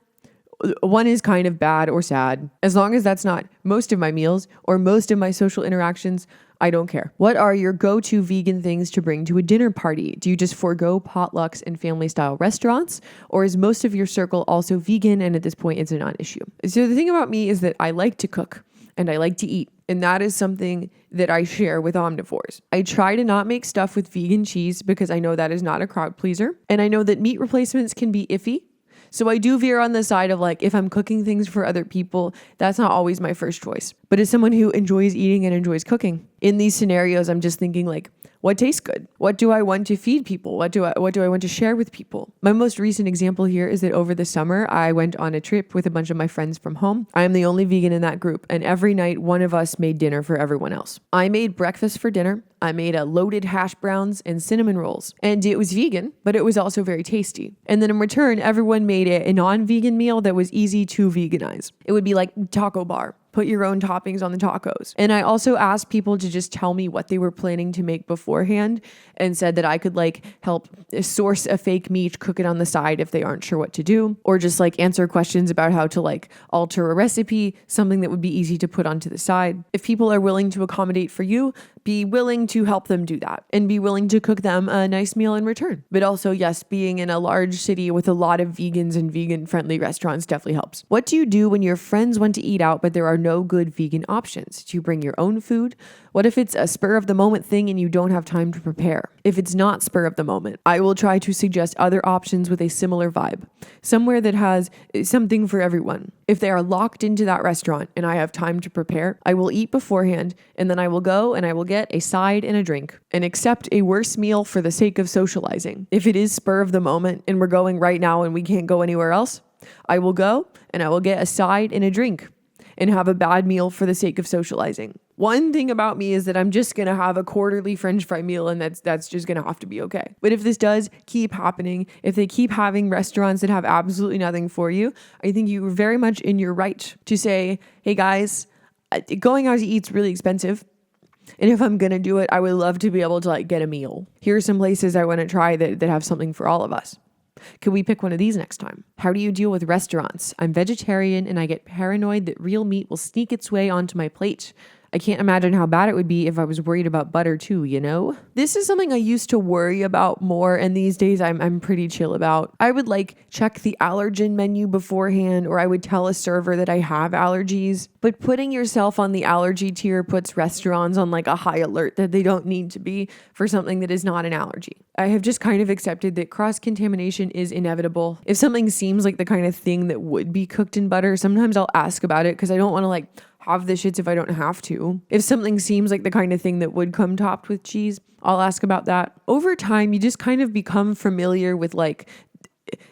one is kind of bad or sad. As long as that's not most of my meals or most of my social interactions, I don't care. What are your go-to vegan things to bring to a dinner party? Do you just forego potlucks and family-style restaurants? Or is most of your circle also vegan and at this point it's a non-issue? So the thing about me is that I like to cook and I like to eat. And that is something that I share with omnivores. I try to not make stuff with vegan cheese because I know that is not a crowd pleaser. And I know that meat replacements can be iffy. So I do veer on the side of like, if I'm cooking things for other people, that's not always my first choice. But as someone who enjoys eating and enjoys cooking, in these scenarios, I'm just thinking like, what tastes good? What do I want to feed people? What do I want to share with people? My most recent example here is that over the summer, I went on a trip with a bunch of my friends from home. I am the only vegan in that group. And every night, one of us made dinner for everyone else. I made breakfast for dinner. I made a loaded hash browns and cinnamon rolls. And it was vegan, but it was also very tasty. And then in return, everyone made a non-vegan meal that was easy to veganize. It would be like taco bar. Put your own toppings on the tacos. And I also asked people to just tell me what they were planning to make beforehand and said that I could like help source a fake meat, cook it on the side if they aren't sure what to do, or just like answer questions about how to like alter a recipe, something that would be easy to put onto the side. If people are willing to accommodate for you, be willing to help them do that and be willing to cook them a nice meal in return. But also, yes, being in a large city with a lot of vegans and vegan friendly restaurants definitely helps. What do you do when your friends want to eat out, but there are no good vegan options? Do you bring your own food? What if it's a spur of the moment thing and you don't have time to prepare? If it's not spur of the moment, I will try to suggest other options with a similar vibe, somewhere that has something for everyone. If they are locked into that restaurant and I have time to prepare, I will eat beforehand and then I will go and I will get a side and a drink and accept a worse meal for the sake of socializing. If it is spur of the moment and we're going right now and we can't go anywhere else, I will go and I will get a side and a drink and have a bad meal for the sake of socializing. One thing about me is that I'm just going to have a quarterly French fry meal and that's just going to have to be okay. But if this does keep happening, if they keep having restaurants that have absolutely nothing for you, I think you're very much in your right to say, hey guys, going out to eat's really expensive. And if I'm going to do it, I would love to be able to like get a meal. Here are some places I want to try that have something for all of us. Could we pick one of these next time? How do you deal with restaurants? I'm vegetarian and I get paranoid that real meat will sneak its way onto my plate. I can't imagine how bad it would be if I was worried about butter too, you know? This is something I used to worry about more, and these days I'm pretty chill about. I would like check the allergen menu beforehand, or I would tell a server that I have allergies. But putting yourself on the allergy tier puts restaurants on like a high alert that they don't need to be for something that is not an allergy. I have just kind of accepted that cross-contamination is inevitable. If something seems like the kind of thing that would be cooked in butter, sometimes I'll ask about it because I don't want to like have the shits if I don't have to. If something seems like the kind of thing that would come topped with cheese, I'll ask about that. Over time, you just kind of become familiar with like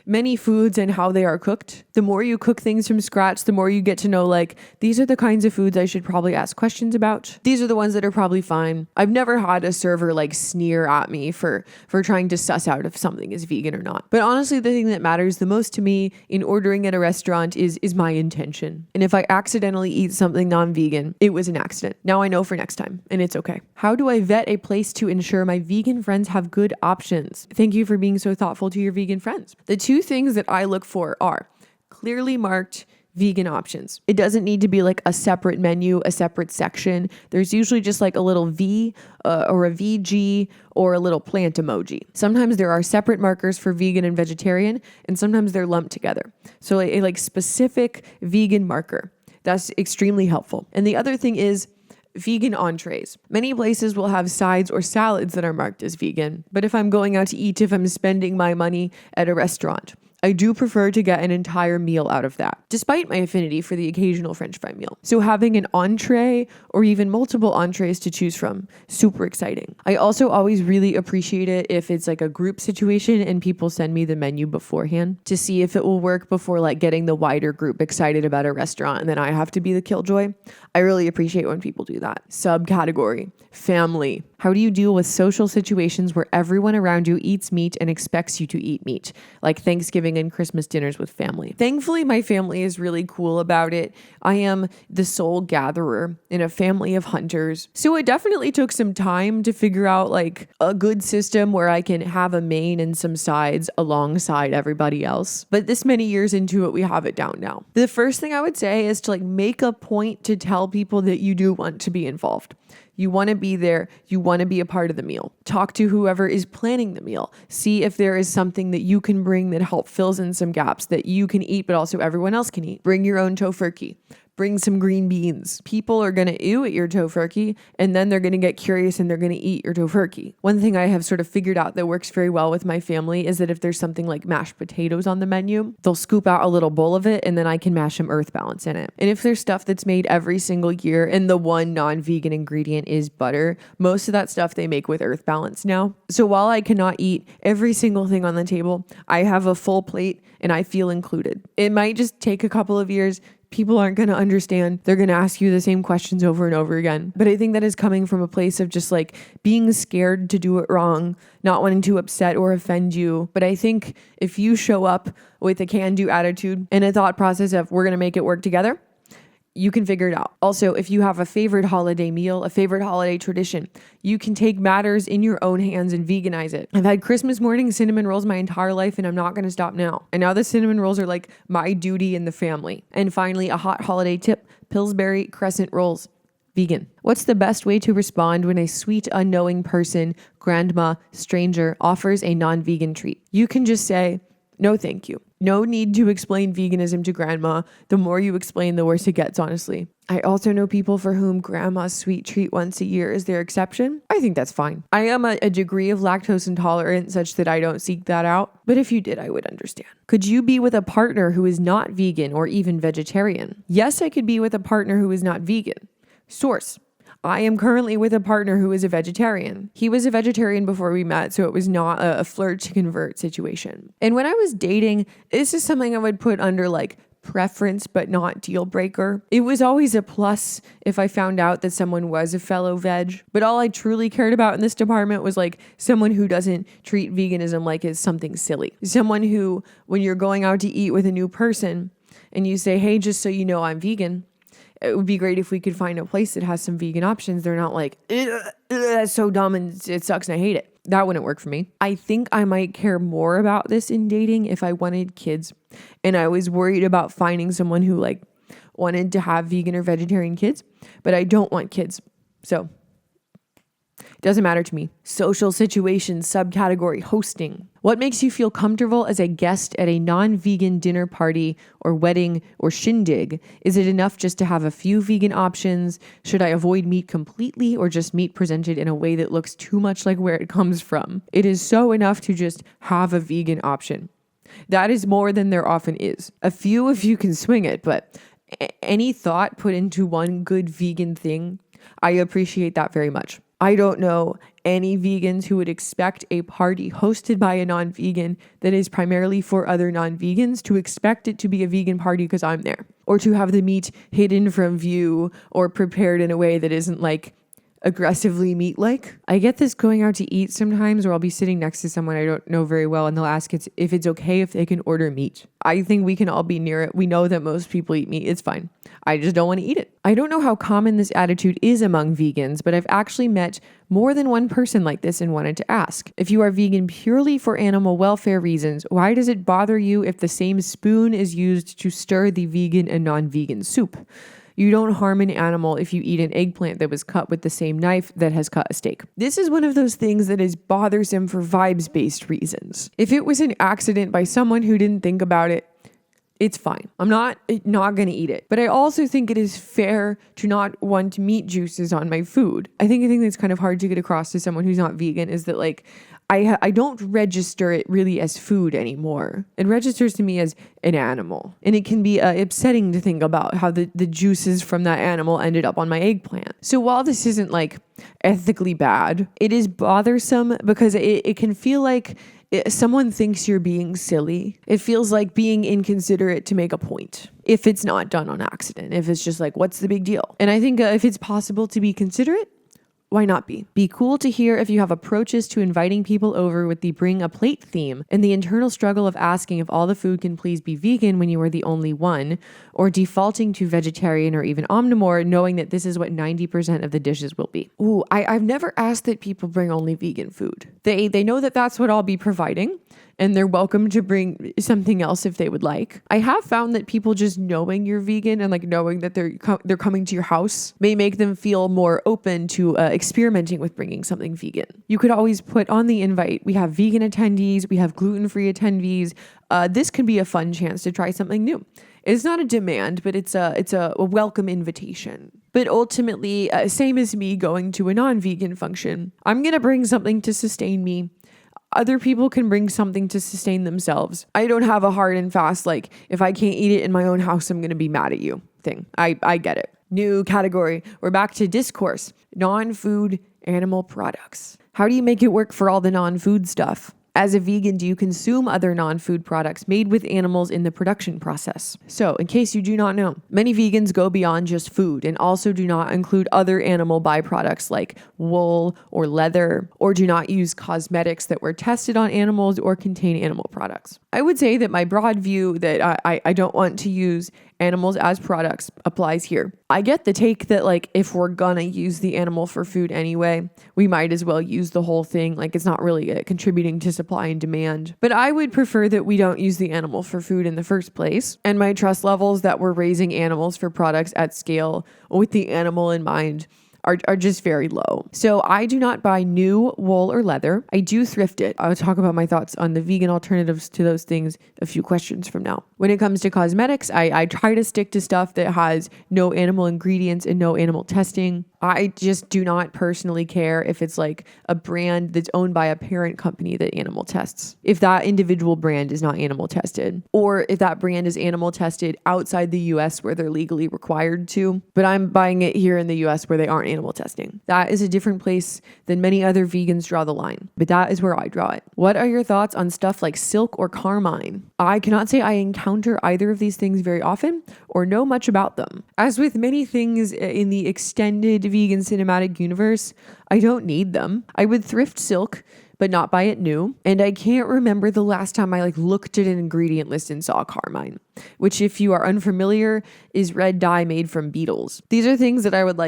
many foods and how they are cooked. The more you cook things from scratch, the more you get to know like, these are the kinds of foods I should probably ask questions about. These are the ones that are probably fine. I've never had a server like sneer at me for trying to suss out if something is vegan or not. But honestly, the thing that matters the most to me in ordering at a restaurant is my intention. And if I accidentally eat something non-vegan, it was an accident. Now I know for next time, and it's okay. How do I vet a place to ensure my vegan friends have good options? Thank you for being so thoughtful to your vegan friends. The two things that I look for are clearly marked vegan options. It doesn't need to be like a separate menu, a separate section. There's usually just like a little V or a VG or a little plant emoji. Sometimes there are separate markers for vegan and vegetarian, and sometimes they're lumped together. So a like specific vegan marker. That's extremely helpful. And the other thing is vegan entrees. Many places will have sides or salads that are marked as vegan. But if I'm going out to eat, if I'm spending my money at a restaurant, I do prefer to get an entire meal out of that, despite my affinity for the occasional French fry meal. So having an entree or even multiple entrees to choose from, super exciting. I also always really appreciate it if it's like a group situation and people send me the menu beforehand to see if it will work before like getting the wider group excited about a restaurant and then I have to be the killjoy. I really appreciate when people do that. Subcategory, family. How do you deal with social situations where everyone around you eats meat and expects you to eat meat, like Thanksgiving and Christmas dinners with family? Thankfully, my family is really cool about it. I am the sole gatherer in a family of hunters. So it definitely took some time to figure out like a good system where I can have a main and some sides alongside everybody else. But this many years into it, we have it down now. The first thing I would say is to like make a point to tell people that you do want to be involved. You want to be there. You want to be a part of the meal. Talk to whoever is planning the meal. See if there is something that you can bring that help fills in some gaps that you can eat, but also everyone else can eat. Bring your own tofurkey. Bring some green beans. People are going to ew at your tofurkey and then they're going to get curious and they're going to eat your tofurkey. One thing I have sort of figured out that works very well with my family is that if there's something like mashed potatoes on the menu, they'll scoop out a little bowl of it and then I can mash some earth balance in it. And if there's stuff that's made every single year and the one non-vegan ingredient is butter, most of that stuff they make with earth balance now. So while I cannot eat every single thing on the table, I have a full plate and I feel included. It might just take a couple of years. People aren't going to understand. They're going to ask you the same questions over and over again. But I think that is coming from a place of just like being scared to do it wrong, not wanting to upset or offend you. But I think if you show up with a can-do attitude and a thought process of we're going to make it work together, you can figure it out. Also, if you have a favorite holiday meal, a favorite holiday tradition, you can take matters in your own hands and veganize it. I've had Christmas morning cinnamon rolls my entire life and I'm not going to stop now. And now the cinnamon rolls are like my duty in the family. And finally, a hot holiday tip, Pillsbury crescent rolls. Vegan. What's the best way to respond when a sweet, unknowing person, grandma, stranger, offers a non-vegan treat? You can just say, no, thank you. No need to explain veganism to grandma. The more you explain, the worse it gets, honestly. I also know people for whom grandma's sweet treat once a year is their exception. I think that's fine. I am a degree of lactose intolerant such that I don't seek that out. But if you did, I would understand. Could you be with a partner who is not vegan or even vegetarian? Yes, I could be with a partner who is not vegan. Source. I am currently with a partner who is a vegetarian. He was a vegetarian before we met, so it was not a flirt to convert situation. And when I was dating, this is something I would put under like preference, but not deal breaker. It was always a plus if I found out that someone was a fellow veg, but all I truly cared about in this department was like someone who doesn't treat veganism like it's something silly. Someone who, when you're going out to eat with a new person and you say, hey, just so you know, I'm vegan, it would be great if we could find a place that has some vegan options. They're not like, that's so dumb and it sucks and I hate it. That wouldn't work for me. I think I might care more about this in dating if I wanted kids and I was worried about finding someone who like wanted to have vegan or vegetarian kids, but I don't want kids. So doesn't matter to me. Social situations, subcategory, hosting. What makes you feel comfortable as a guest at a non-vegan dinner party or wedding or shindig? Is it enough just to have a few vegan options? Should I avoid meat completely or just meat presented in a way that looks too much like where it comes from? It is so enough to just have a vegan option. That is more than there often is. A few if you can swing it, but any thought put into one good vegan thing, I appreciate that very much. I don't know any vegans who would expect a party hosted by a non-vegan that is primarily for other non-vegans to expect it to be a vegan party because I'm there, or to have the meat hidden from view or prepared in a way that isn't like aggressively meat-like. I get this going out to eat sometimes, or I'll be sitting next to someone I don't know very well and they'll ask if it's okay if they can order meat. I think we can all be near it. We know that most people eat meat. It's fine. I just don't want to eat it. I don't know how common this attitude is among vegans, but I've actually met more than one person like this and wanted to ask. If you are vegan purely for animal welfare reasons, why does it bother you if the same spoon is used to stir the vegan and non-vegan soup? You don't harm an animal if you eat an eggplant that was cut with the same knife that has cut a steak. This is one of those things that is bothersome for vibes-based reasons. If it was an accident by someone who didn't think about it, it's fine. I'm not going to eat it. But I also think it is fair to not want meat juices on my food. I think a thing that's kind of hard to get across to someone who's not vegan is that like, I don't register it really as food anymore. It registers to me as an animal. And it can be upsetting to think about how the juices from that animal ended up on my eggplant. So while this isn't like ethically bad, it is bothersome because it can feel like someone thinks you're being silly. It feels like being inconsiderate to make a point. If it's not done on accident, if it's just like, what's the big deal? And I think if it's possible to be considerate, why not be? Be cool to hear if you have approaches to inviting people over with the bring a plate theme and the internal struggle of asking if all the food can please be vegan when you are the only one, or defaulting to vegetarian or even omnivore, knowing that this is what 90% of the dishes will be. Ooh, I've never asked that people bring only vegan food. They know that that's what I'll be providing, and they're welcome to bring something else if they would like. I have found that people just knowing you're vegan and like knowing that they're coming to your house may make them feel more open to experimenting with bringing something vegan. You could always put on the invite, we have vegan attendees, we have gluten-free attendees. This could be a fun chance to try something new. It's not a demand, but it's a welcome invitation. But ultimately, same as me going to a non-vegan function, I'm going to bring something to sustain me. Other people can bring something to sustain themselves. I don't have a hard and fast, like, if I can't eat it in my own house, I'm going to be mad at you thing. I get it. New category. We're back to discourse. Non-food animal products. How do you make it work for all the non-food stuff? As a vegan, do you consume other non-food products made with animals in the production process? So, in case you do not know, many vegans go beyond just food and also do not include other animal byproducts like wool or leather, or do not use cosmetics that were tested on animals or contain animal products. I would say that my broad view that I don't want to use animals as products applies here. I get the take that like if we're gonna use the animal for food anyway, we might as well use the whole thing. Like it's not really contributing to supply and demand. But I would prefer that we don't use the animal for food in the first place. And my trust levels that we're raising animals for products at scale with the animal in mind are just very low. So I do not buy new wool or leather. I do thrift it. I'll talk about my thoughts on the vegan alternatives to those things a few questions from now. When it comes to cosmetics, I try to stick to stuff that has no animal ingredients and no animal testing. I just do not personally care if it's like a brand that's owned by a parent company that animal tests. If that individual brand is not animal tested, or if that brand is animal tested outside the US where they're legally required to, but I'm buying it here in the US where they aren't animal testing. That is a different place than many other vegans draw the line, but that is where I draw it. What are your thoughts on stuff like silk or carmine? I cannot say I encounter either of these things very often or know much about them. As with many things in the extended vegan cinematic universe, I don't need them. I would thrift silk, but not buy it new. And I can't remember the last time I looked at an ingredient list and saw carmine, which if you are unfamiliar is red dye made from beetles. These are things that I would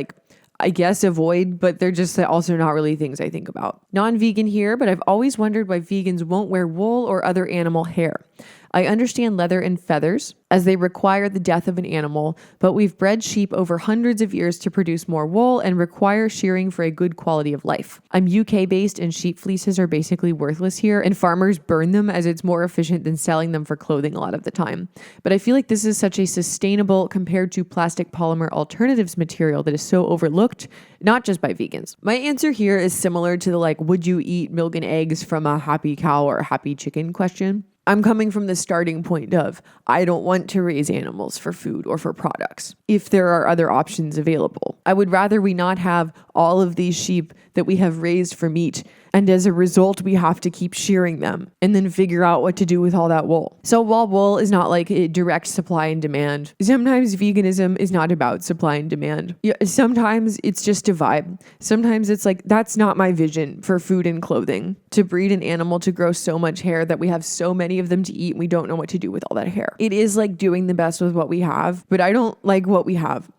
I guess avoid, but they're just also not really things I think about. Non-vegan here, but I've always wondered why vegans won't wear wool or other animal hair. I understand leather and feathers as they require the death of an animal, but we've bred sheep over hundreds of years to produce more wool and require shearing for a good quality of life. I'm UK based and sheep fleeces are basically worthless here and farmers burn them as it's more efficient than selling them for clothing a lot of the time. But I feel like this is such a sustainable compared to plastic polymer alternatives material that is so overlooked, not just by vegans. My answer here is similar to the would you eat milk and eggs from a happy cow or a happy chicken question. I'm coming from the starting point of, I don't want to raise animals for food or for products if there are other options available. I would rather we not have all of these sheep that we have raised for meat, and as a result, we have to keep shearing them and then figure out what to do with all that wool. So while wool is not a direct supply and demand, sometimes veganism is not about supply and demand. Sometimes it's just a vibe. Sometimes it's that's not my vision for food and clothing, to breed an animal to grow so much hair that we have so many of them to eat and we don't know what to do with all that hair. It is doing the best with what we have, but I don't like what we have.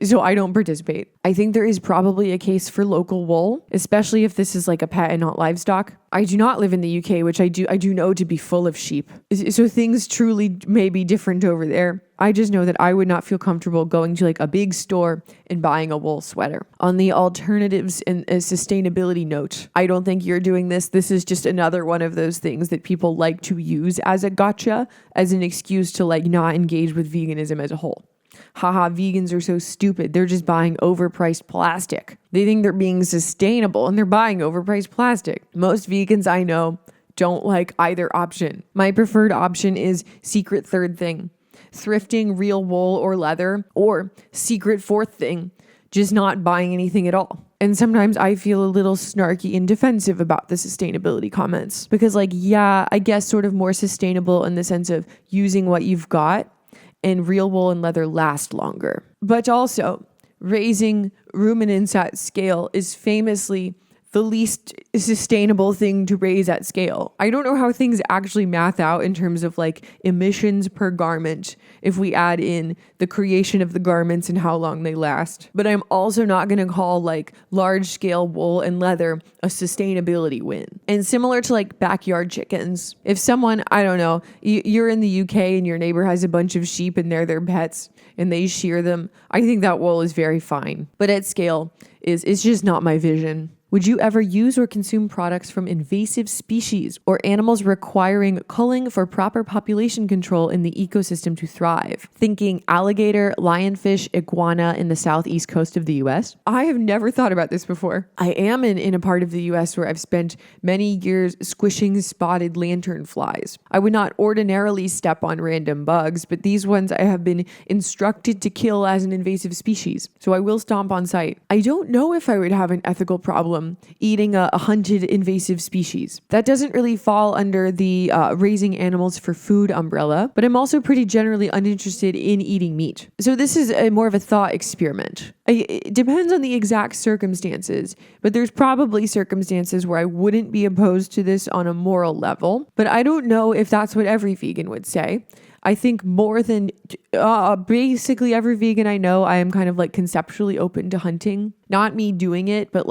So I don't participate. I think there is probably a case for local wool, especially if this is a pet and not livestock. I do not live in the UK, which I do know to be full of sheep. So things truly may be different over there. I just know that I would not feel comfortable going to a big store and buying a wool sweater. On the alternatives and sustainability note, I don't think you're doing this. This is just another one of those things that people like to use as a gotcha, as an excuse to not engage with veganism as a whole. Haha, vegans are so stupid. They're just buying overpriced plastic. They think they're being sustainable and they're buying overpriced plastic. Most vegans I know don't like either option. My preferred option is secret third thing, thrifting real wool or leather, or secret fourth thing, just not buying anything at all. And sometimes I feel a little snarky and defensive about the sustainability comments because I guess sort of more sustainable in the sense of using what you've got, and real wool and leather last longer. But also, raising ruminants at scale is famously the least sustainable thing to raise at scale. I don't know how things actually math out in terms of emissions per garment if we add in the creation of the garments and how long they last. But I'm also not going to call large scale wool and leather a sustainability win. And similar to backyard chickens, if someone, I don't know, you're in the UK and your neighbor has a bunch of sheep and they're their pets and they shear them, I think that wool is very fine. But at scale, it's just not my vision. Would you ever use or consume products from invasive species or animals requiring culling for proper population control in the ecosystem to thrive? Thinking alligator, lionfish, iguana in the southeast coast of the US. I have never thought about this before. I am in a part of the US where I've spent many years squishing spotted lanternflies. I would not ordinarily step on random bugs, but these ones I have been instructed to kill as an invasive species, so I will stomp on sight. I don't know if I would have an ethical problem eating a hunted invasive species. That doesn't really fall under the raising animals for food umbrella, but I'm also pretty generally uninterested in eating meat. So this is more of a thought experiment. It depends on the exact circumstances, but there's probably circumstances where I wouldn't be opposed to this on a moral level, but I don't know if that's what every vegan would say. I think more than basically every vegan I know, I am kind of conceptually open to hunting. Not me doing it, but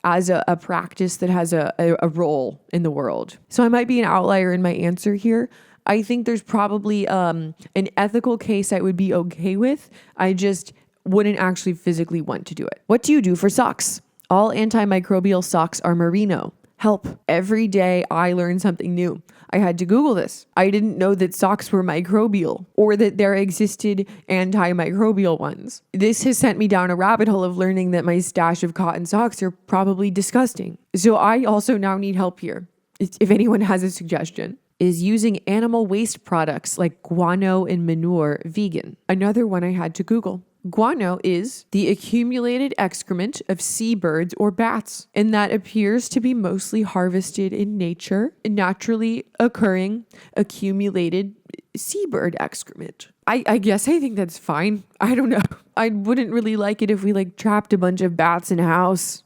as a practice that has a role in the world. So I might be an outlier in my answer here. I think there's probably an ethical case I would be okay with. I just wouldn't actually physically want to do it. What do you do for socks? All antimicrobial socks are merino. Help. Every day I learn something new. I had to Google this. I didn't know that socks were microbial or that there existed antimicrobial ones. This has sent me down a rabbit hole of learning that my stash of cotton socks are probably disgusting. So I also now need help here. If anyone has a suggestion. Is using animal waste products like guano and manure vegan? Another one I had to Google. Guano is the accumulated excrement of seabirds or bats, and that appears to be mostly harvested in nature, naturally occurring accumulated seabird excrement. I guess I think that's fine. I don't know. I wouldn't really like it if we trapped a bunch of bats in a house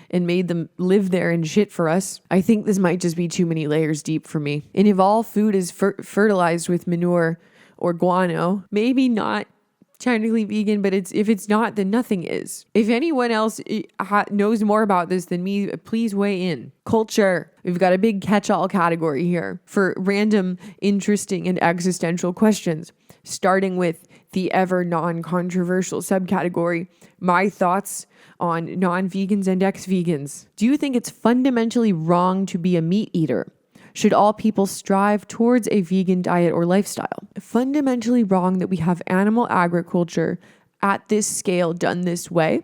and made them live there and shit for us. I think this might just be too many layers deep for me. And if all food is fertilized with manure or guano, maybe not technically vegan, but if it's not, then nothing is. If anyone else knows more about this than me, please weigh in. Culture. We've got a big catch-all category here for random, interesting, and existential questions, starting with the ever non-controversial subcategory, my thoughts on non-vegans and ex-vegans. Do you think it's fundamentally wrong to be a meat eater? Should all people strive towards a vegan diet or lifestyle? Fundamentally wrong that we have animal agriculture at this scale done this way?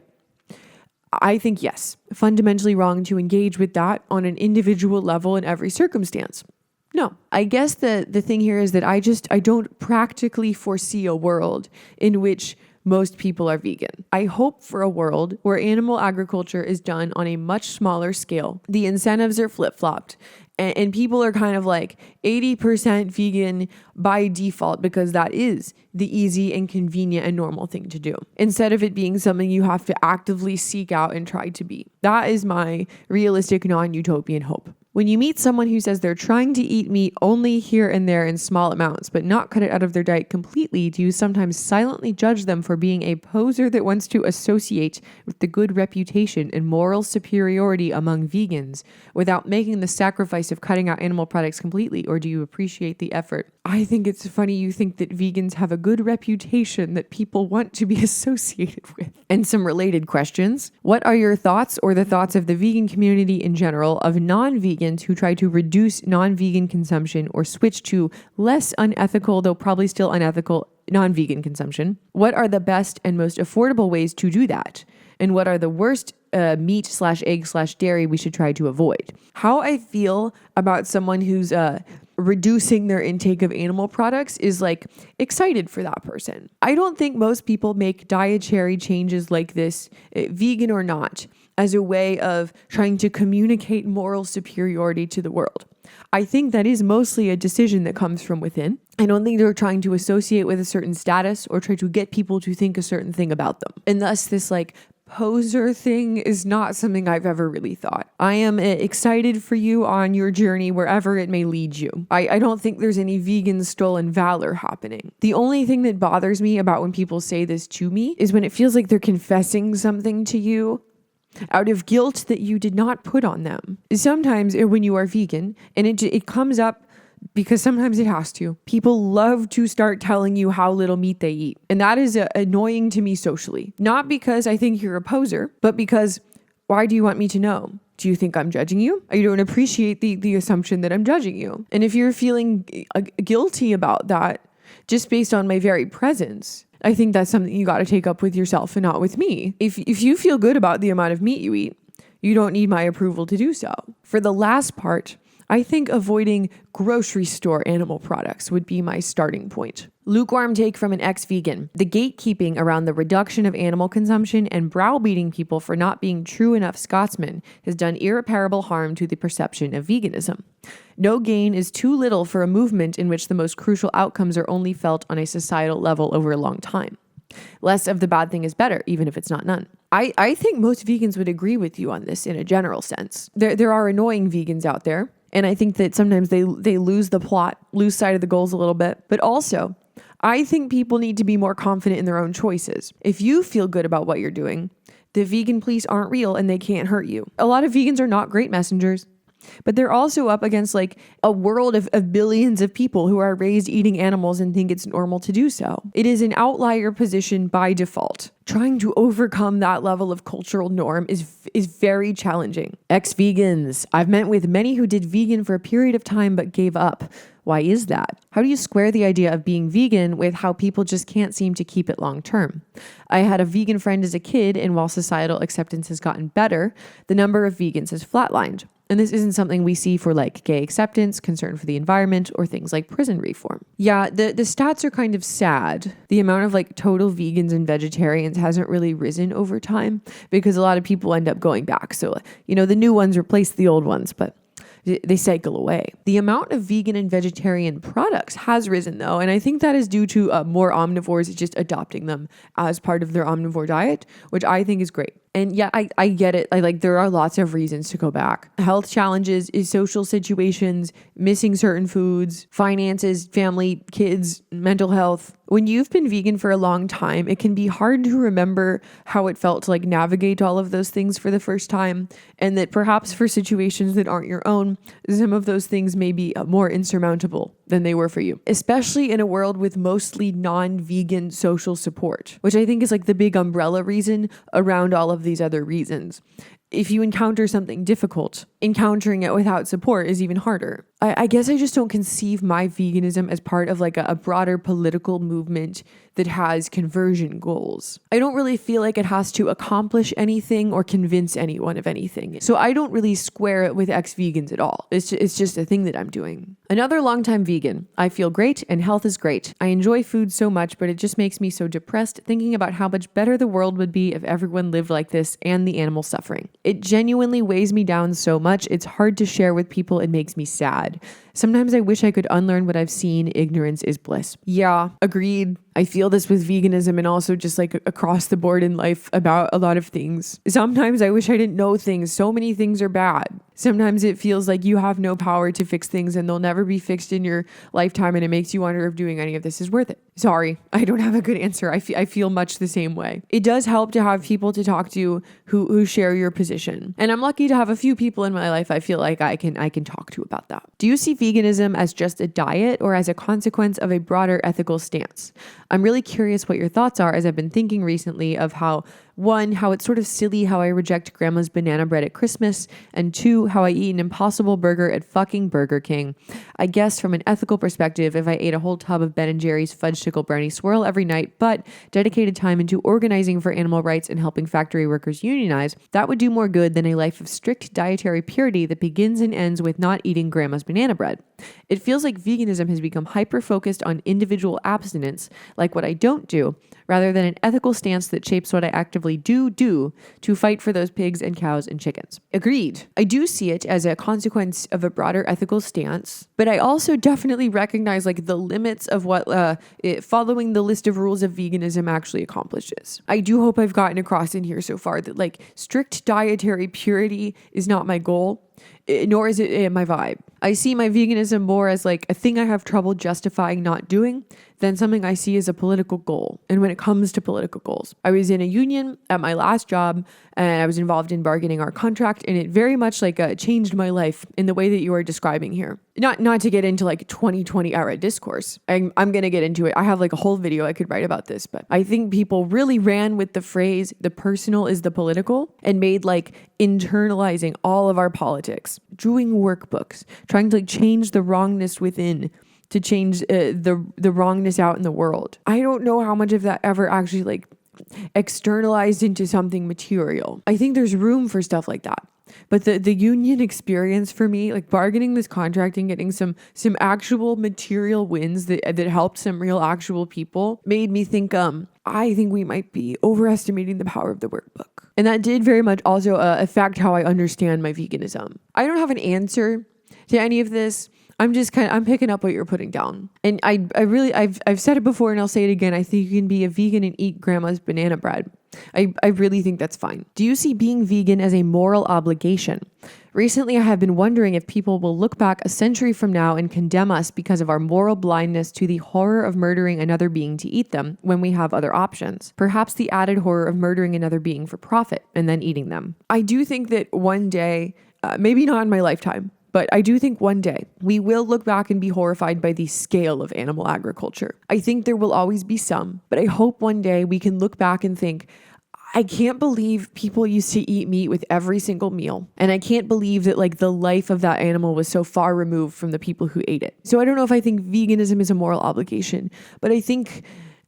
I think yes. Fundamentally wrong to engage with that on an individual level in every circumstance. No. I guess the thing here is that I don't practically foresee a world in which most people are vegan. I hope for a world where animal agriculture is done on a much smaller scale. The incentives are flip-flopped. And people are kind of 80% vegan by default because that is the easy and convenient and normal thing to do, instead of it being something you have to actively seek out and try to be. That is my realistic non-utopian hope. When you meet someone who says they're trying to eat meat only here and there in small amounts, but not cut it out of their diet completely, do you sometimes silently judge them for being a poser that wants to associate with the good reputation and moral superiority among vegans without making the sacrifice of cutting out animal products completely, or do you appreciate the effort? I think it's funny you think that vegans have a good reputation that people want to be associated with. And some related questions. What are your thoughts or the thoughts of the vegan community in general of non-vegans vegans who try to reduce non-vegan consumption or switch to less unethical, though probably still unethical, non-vegan consumption. What are the best and most affordable ways to do that? And what are the worst meat/egg/dairy we should try to avoid? How I feel about someone who's reducing their intake of animal products is like excited for that person. I don't think most people make dietary changes like this, vegan or not, as a way of trying to communicate moral superiority to the world. I think that is mostly a decision that comes from within. I don't think they're trying to associate with a certain status or try to get people to think a certain thing about them. And thus this like poser thing is not something I've ever really thought. I am excited for you on your journey wherever it may lead you. I don't think there's any vegan stolen valor happening. The only thing that bothers me about when people say this to me is when it feels like they're confessing something to you out of guilt that you did not put on them. Sometimes when you are vegan, and it comes up because sometimes it has to. People love to start telling you how little meat they eat. And that is annoying to me socially. Not because I think you're a poser, but because why do you want me to know? Do you think I'm judging you? You don't appreciate the assumption that I'm judging you. And if you're feeling guilty about that, just based on my very presence, I think that's something you got to take up with yourself and not with me. If you feel good about the amount of meat you eat, you don't need my approval to do so. For the last part, I think avoiding grocery store animal products would be my starting point. Lukewarm take from an ex-vegan. The gatekeeping around the reduction of animal consumption and browbeating people for not being true enough Scotsmen has done irreparable harm to the perception of veganism. No gain is too little for a movement in which the most crucial outcomes are only felt on a societal level over a long time. Less of the bad thing is better, even if it's not none. I think most vegans would agree with you on this in a general sense. There are annoying vegans out there. And I think that sometimes they lose the plot, lose sight of the goals a little bit. But also, I think people need to be more confident in their own choices. If you feel good about what you're doing, the vegan police aren't real and they can't hurt you. A lot of vegans are not great messengers, but they're also up against like a world of billions of people who are raised eating animals and think it's normal to do so. It is an outlier position by default. Trying to overcome that level of cultural norm is very challenging. Ex-vegans. I've met with many who did vegan for a period of time but gave up. Why is that? How do you square the idea of being vegan with how people just can't seem to keep it long term? I had a vegan friend as a kid, and while societal acceptance has gotten better, the number of vegans has flatlined. And this isn't something we see for like gay acceptance, concern for the environment, or things like prison reform. Yeah, the stats are kind of sad. The amount of like total vegans and vegetarians hasn't really risen over time because a lot of people end up going back. So, the new ones replace the old ones, but they cycle away. The amount of vegan and vegetarian products has risen though, and I think that is due to more omnivores just adopting them as part of their omnivore diet, which I think is great. And yeah, I get it. There are lots of reasons to go back. Health challenges, social situations, missing certain foods, finances, family, kids, mental health. When you've been vegan for a long time, it can be hard to remember how it felt to navigate all of those things for the first time. And that perhaps for situations that aren't your own, some of those things may be more insurmountable than they were for you, especially in a world with mostly non-vegan social support, which I think is the big umbrella reason around all of these other reasons. If you encounter something difficult, encountering it without support is even harder. I guess I just don't conceive my veganism as part of a broader political movement that has conversion goals. I don't really feel like it has to accomplish anything or convince anyone of anything. So I don't really square it with ex-vegans at all. It's just a thing that I'm doing. Another longtime vegan. I feel great and health is great. I enjoy food so much, but it just makes me so depressed thinking about how much better the world would be if everyone lived like this and the animal suffering. It genuinely weighs me down so much, it's hard to share with people. It makes me sad. Sometimes I wish I could unlearn what I've seen. Ignorance is bliss. Yeah, agreed. I feel this with veganism and also just across the board in life about a lot of things. Sometimes I wish I didn't know things. So many things are bad. Sometimes it feels like you have no power to fix things and they'll never be fixed in your lifetime, and it makes you wonder if doing any of this is worth it. Sorry, I don't have a good answer. I feel much the same way. It does help to have people to talk to who share your position. And I'm lucky to have a few people in my life I feel like I can talk to about that. Do you see veganism as just a diet or as a consequence of a broader ethical stance? I'm really curious what your thoughts are, as I've been thinking recently of how 1, how it's sort of silly how I reject grandma's banana bread at Christmas, and 2, how I eat an Impossible Burger at fucking Burger King. I guess from an ethical perspective, if I ate a whole tub of Ben & Jerry's fudge-tickle brownie swirl every night, but dedicated time into organizing for animal rights and helping factory workers unionize, that would do more good than a life of strict dietary purity that begins and ends with not eating grandma's banana bread. It feels like veganism has become hyper-focused on individual abstinence, like what I don't do, rather than an ethical stance that shapes what I actively do to fight for those pigs and cows and chickens. Agreed. I do see it as a consequence of a broader ethical stance, but I also definitely recognize like the limits of what following the list of rules of veganism actually accomplishes. I do hope I've gotten across in here so far that like strict dietary purity is not my goal, nor is it my vibe. I see my veganism more as like a thing I have trouble justifying not doing than something I see as a political goal. And when it comes to political goals, I was in a union at my last job and I was involved in bargaining our contract, and it very much like changed my life in the way that you are describing here. Not to get into like 2020 era discourse. I'm going to get into it. I have like a whole video I could write about this, but I think people really ran with the phrase, the personal is the political, and made like internalizing all of our politics, doing workbooks, trying to like change the wrongness within to change the wrongness out in the world. I don't know how much of that ever actually like externalized into something material. I think there's room for stuff like that. But the union experience for me, like bargaining this contract and getting some actual material wins that helped some real actual people, made me think, I think we might be overestimating the power of the workbook. And that did very much also affect how I understand my veganism. I don't have an answer to any of this. I'm just I'm picking up what you're putting down. And I've said it before and I'll say it again. I think you can be a vegan and eat grandma's banana bread. I really think that's fine. Do you see being vegan as a moral obligation? Recently, I have been wondering if people will look back a century from now and condemn us because of our moral blindness to the horror of murdering another being to eat them when we have other options. Perhaps the added horror of murdering another being for profit and then eating them. I do think that one day, maybe not in my lifetime, but I do think one day we will look back and be horrified by the scale of animal agriculture. I think there will always be some, but I hope one day we can look back and think, I can't believe people used to eat meat with every single meal. And I can't believe that like the life of that animal was so far removed from the people who ate it. So I don't know if I think veganism is a moral obligation, but I think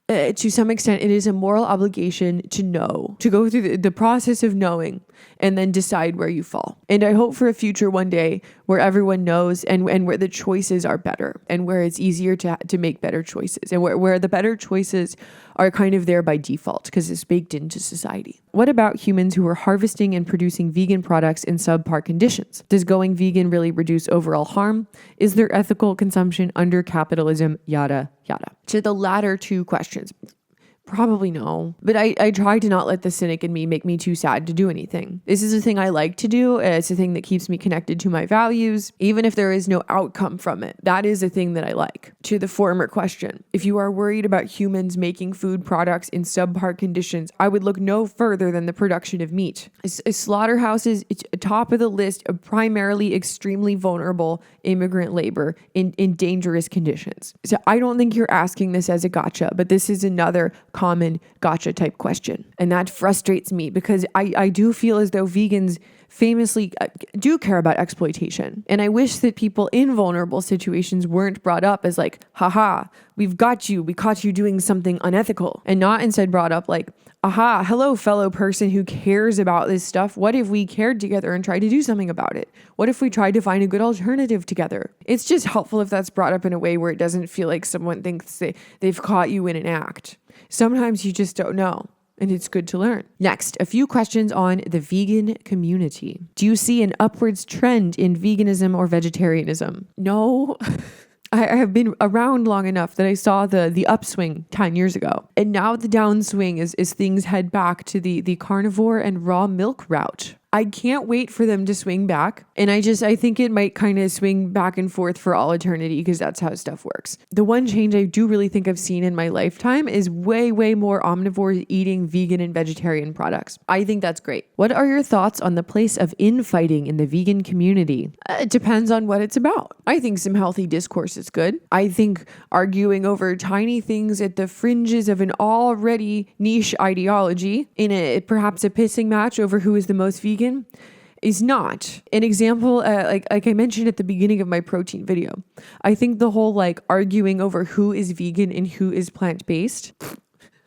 to some extent, it is a moral obligation to know, to go through the process of knowing and then decide where you fall. And I hope for a future one day where everyone knows and where the choices are better and where it's easier to make better choices and where the better choices are kind of there by default because it's baked into society. What about humans who are harvesting and producing vegan products in subpar conditions? Does going vegan really reduce overall harm? Is there ethical consumption under capitalism? Yada, yada. To the latter two questions, probably no. But I try to not let the cynic in me make me too sad to do anything. This is a thing I like to do. It's a thing that keeps me connected to my values, even if there is no outcome from it. That is a thing that I like. To the former question, if you are worried about humans making food products in subpar conditions, I would look no further than the production of meat. Slaughterhouses, it's top of the list of primarily extremely vulnerable immigrant labor in dangerous conditions. So I don't think you're asking this as a gotcha, but this is another common gotcha type question. And that frustrates me because I do feel as though vegans famously do care about exploitation. And I wish that people in vulnerable situations weren't brought up as like, haha, we've got you. We caught you doing something unethical. And not instead brought up like, aha, hello, fellow person who cares about this stuff. What if we cared together and tried to do something about it? What if we tried to find a good alternative together? It's just helpful if that's brought up in a way where it doesn't feel like someone thinks they've caught you in an act. Sometimes you just don't know. And it's good to learn. Next, a few questions on the vegan community. Do you see an upwards trend in veganism or vegetarianism? No. I have been around long enough that I saw the upswing 10 years ago. And now the downswing is things head back to the carnivore and raw milk route. I can't wait for them to swing back. And I think it might kind of swing back and forth for all eternity because that's how stuff works. The one change I do really think I've seen in my lifetime is way, way more omnivores eating vegan and vegetarian products. I think that's great. What are your thoughts on the place of infighting in the vegan community? It depends on what it's about. I think some healthy discourse is good. I think arguing over tiny things at the fringes of an already niche ideology in perhaps a pissing match over who is the most vegan is not. An example, like I mentioned at the beginning of my protein video, I think the whole arguing over who is vegan and who is plant-based,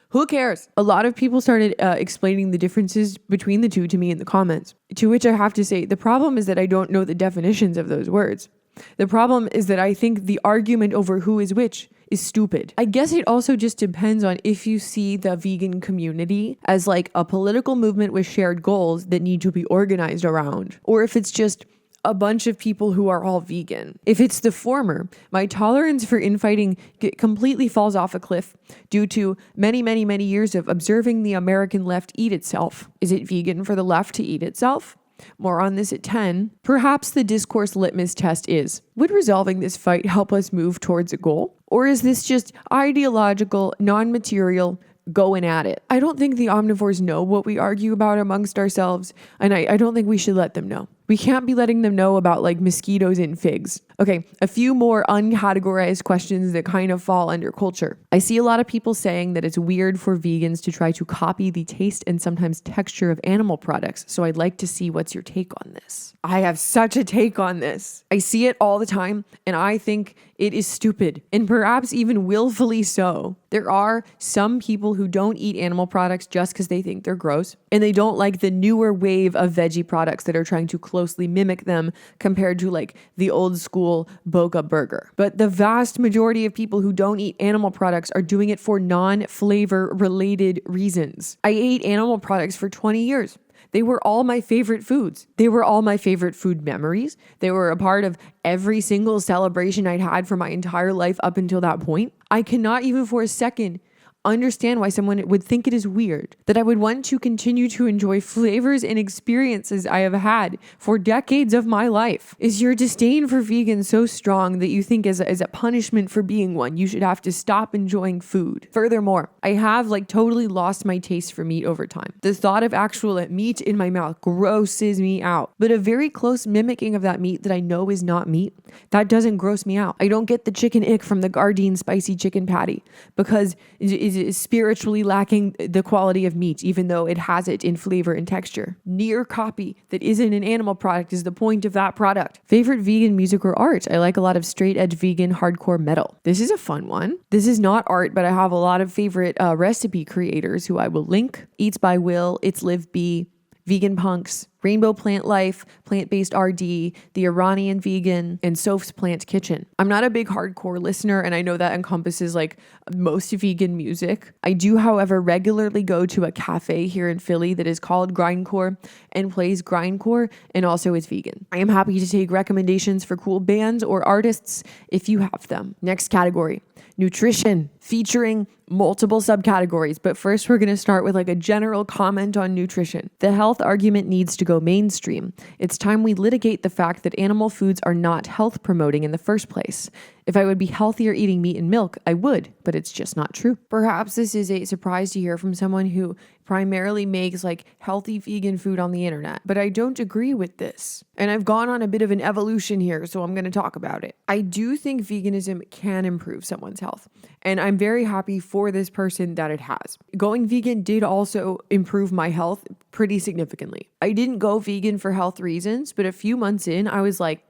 who cares? A lot of people started explaining the differences between the two to me in the comments, to which I have to say, the problem is that I don't know the definitions of those words. The problem is that I think the argument over who is which is stupid. I guess it also just depends on if you see the vegan community as a political movement with shared goals that need to be organized around, or if it's just a bunch of people who are all vegan. If it's the former, my tolerance for infighting completely falls off a cliff due to many, many, many years of observing the American left eat itself. Is it vegan for the left to eat itself? More on this at 10. Perhaps the discourse litmus test is, would resolving this fight help us move towards a goal? Or is this just ideological, non-material, going at it? I don't think the omnivores know what we argue about amongst ourselves, and I don't think we should let them know. We can't be letting them know about mosquitoes and figs. Okay, a few more uncategorized questions that kind of fall under culture. I see a lot of people saying that it's weird for vegans to try to copy the taste and sometimes texture of animal products. So I'd like to see what's your take on this. I have such a take on this. I see it all the time, and I think it is stupid, and perhaps even willfully so. There are some people who don't eat animal products just because they think they're gross, and they don't like the newer wave of veggie products that are trying to closely mimic them compared to the old school Boca burger. But the vast majority of people who don't eat animal products are doing it for non-flavor related reasons. I ate animal products for 20 years. They were all my favorite foods. They were all my favorite food memories. They were a part of every single celebration I'd had for my entire life up until that point. I cannot even for a second understand why someone would think it is weird that I would want to continue to enjoy flavors and experiences I have had for decades of my life. Is your disdain for vegans so strong that you think as a punishment for being one, you should have to stop enjoying food? Furthermore, I have totally lost my taste for meat over time. The thought of actual meat in my mouth grosses me out, but a very close mimicking of that meat that I know is not meat, that doesn't gross me out. I don't get the chicken ick from the Gardein spicy chicken patty because it is spiritually lacking the quality of meat, even though it has it in flavor and texture. Near copy that isn't an animal product is the point of that product. Favorite vegan music or art? I like a lot of straight edge vegan hardcore metal. This is a fun one. This is not art, but I have a lot of favorite recipe creators who I will link. Eats by Will, It's Live Bee, Vegan Punks, Rainbow Plant Life, Plant-Based RD, The Iranian Vegan, and Soph's Plant Kitchen. I'm not a big hardcore listener, and I know that encompasses most vegan music. I do, however, regularly go to a cafe here in Philly that is called Grindcore and plays grindcore and also is vegan. I am happy to take recommendations for cool bands or artists if you have them. Next category, nutrition, featuring multiple subcategories. But first, we're going to start with a general comment on nutrition. The health argument needs to go mainstream. It's time we litigate the fact that animal foods are not health promoting in the first place. If I would be healthier eating meat and milk, I would, but it's just not true. Perhaps this is a surprise to hear from someone who primarily makes healthy vegan food on the internet, but I don't agree with this. And I've gone on a bit of an evolution here, so I'm going to talk about it. I do think veganism can improve someone's health, and I'm very happy for this person that it has. Going vegan did also improve my health pretty significantly. I didn't go vegan for health reasons, but a few months in, I was like,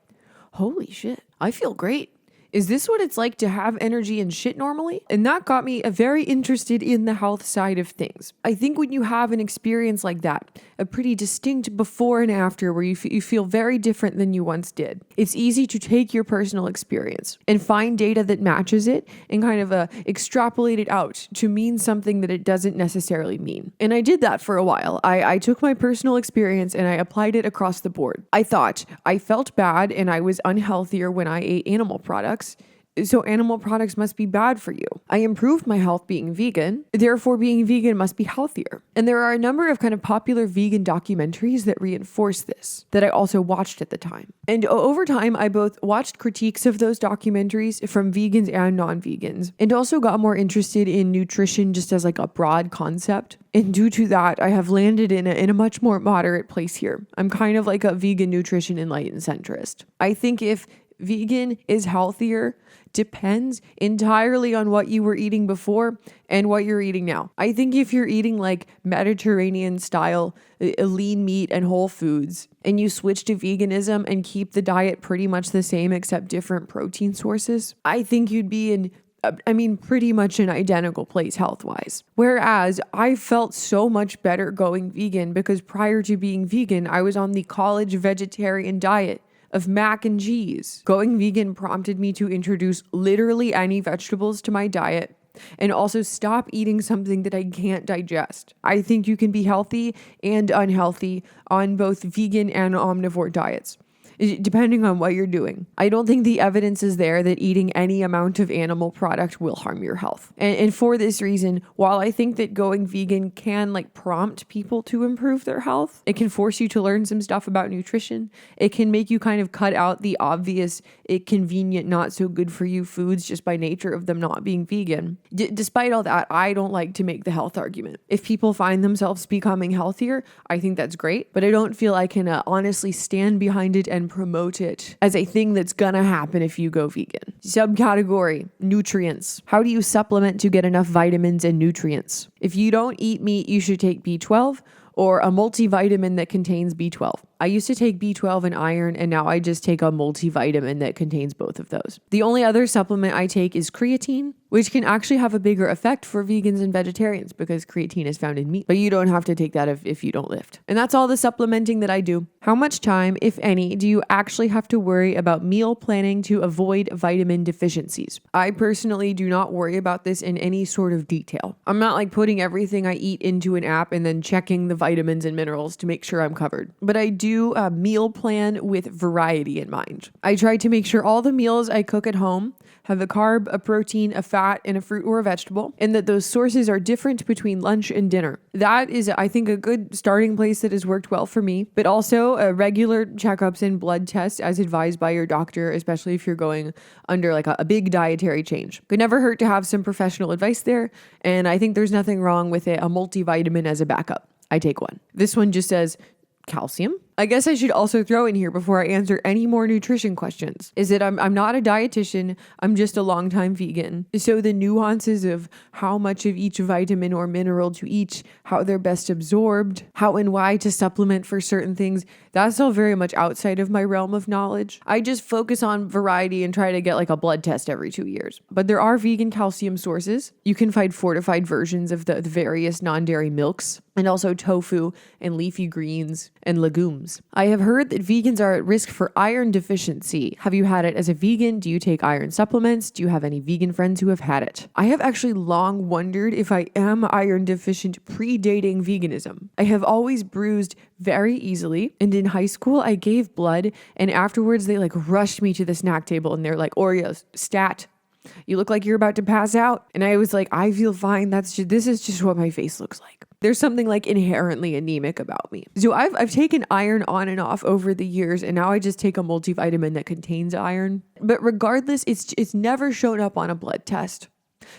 holy shit, I feel great. Is this what it's like to have energy and shit normally? And that got me very interested in the health side of things. I think when you have an experience like that, a pretty distinct before and after where you feel very different than you once did, it's easy to take your personal experience and find data that matches it and kind of extrapolate it out to mean something that it doesn't necessarily mean. And I did that for a while. I took my personal experience and I applied it across the board. I thought I felt bad and I was unhealthier when I ate animal products. So animal products must be bad for you. I improved my health being vegan, therefore being vegan must be healthier. And there are a number of kind of popular vegan documentaries that reinforce this, that I also watched at the time. And over time, I both watched critiques of those documentaries from vegans and non-vegans, and also got more interested in nutrition just as like a broad concept. And due to that, I have landed in a much more moderate place here. I'm kind of like a vegan nutrition enlightened centrist. I think if vegan is healthier depends entirely on what you were eating before and what you're eating now. I think if you're eating like Mediterranean style lean meat and whole foods, and you switch to veganism and keep the diet pretty much the same except different protein sources, I think you'd be in pretty much an identical place health-wise. Whereas I felt so much better going vegan because prior to being vegan, I was on the college vegetarian diet of mac and cheese. Going vegan prompted me to introduce literally any vegetables to my diet and also stop eating something that I can't digest. I think you can be healthy and unhealthy on both vegan and omnivore diets, depending on what you're doing. I don't think the evidence is there that eating any amount of animal product will harm your health. And for this reason, while I think that going vegan can like prompt people to improve their health, it can force you to learn some stuff about nutrition. It can make you kind of cut out the obvious, convenient, not so good for you foods just by nature of them not being vegan. Despite all that, I don't like to make the health argument. If people find themselves becoming healthier, I think that's great, but I don't feel I can honestly stand behind it and promote it as a thing that's gonna happen if you go vegan. Subcategory, nutrients. How do you supplement to get enough vitamins and nutrients? If you don't eat meat, you should take B12 or a multivitamin that contains B12. I used to take B12 and iron, and now I just take a multivitamin that contains both of those. The only other supplement I take is creatine, which can actually have a bigger effect for vegans and vegetarians because creatine is found in meat, but you don't have to take that if you don't lift. And that's all the supplementing that I do. How much time, if any, do you actually have to worry about meal planning to avoid vitamin deficiencies? I personally do not worry about this in any sort of detail. I'm not like putting everything I eat into an app and then checking the vitamins and minerals to make sure I'm covered. But I do a meal plan with variety in mind. I try to make sure all the meals I cook at home have a carb, a protein, a fat, and a fruit or a vegetable, and that those sources are different between lunch and dinner. That is, I think, a good starting place that has worked well for me, but also regular checkups and blood tests as advised by your doctor, especially if you're going under like a big dietary change. Could never hurt to have some professional advice there, and I think there's nothing wrong with it. A multivitamin as a backup. I take one. This one just says calcium. I guess I should also throw in here before I answer any more nutrition questions is that I'm not a dietitian. I'm just a longtime vegan. So the nuances of how much of each vitamin or mineral to each, how they're best absorbed, how and why to supplement for certain things, that's all very much outside of my realm of knowledge. I just focus on variety and try to get like a blood test every 2 years. But there are vegan calcium sources. You can find fortified versions of the various non-dairy milks, and also tofu and leafy greens and legumes. I have heard that vegans are at risk for iron deficiency. Have you had it as a vegan? Do you take iron supplements? Do you have any vegan friends who have had it? I have actually long wondered if I am iron deficient predating veganism. I have always bruised very easily, and in high school I gave blood, and afterwards they like rushed me to the snack table and they're like, Oreos, stat. You look like you're about to pass out. And I was like, I feel fine. This is just what my face looks like. There's something like inherently anemic about me. So I've taken iron on and off over the years, and now I just take a multivitamin that contains iron. But regardless, it's never showed up on a blood test.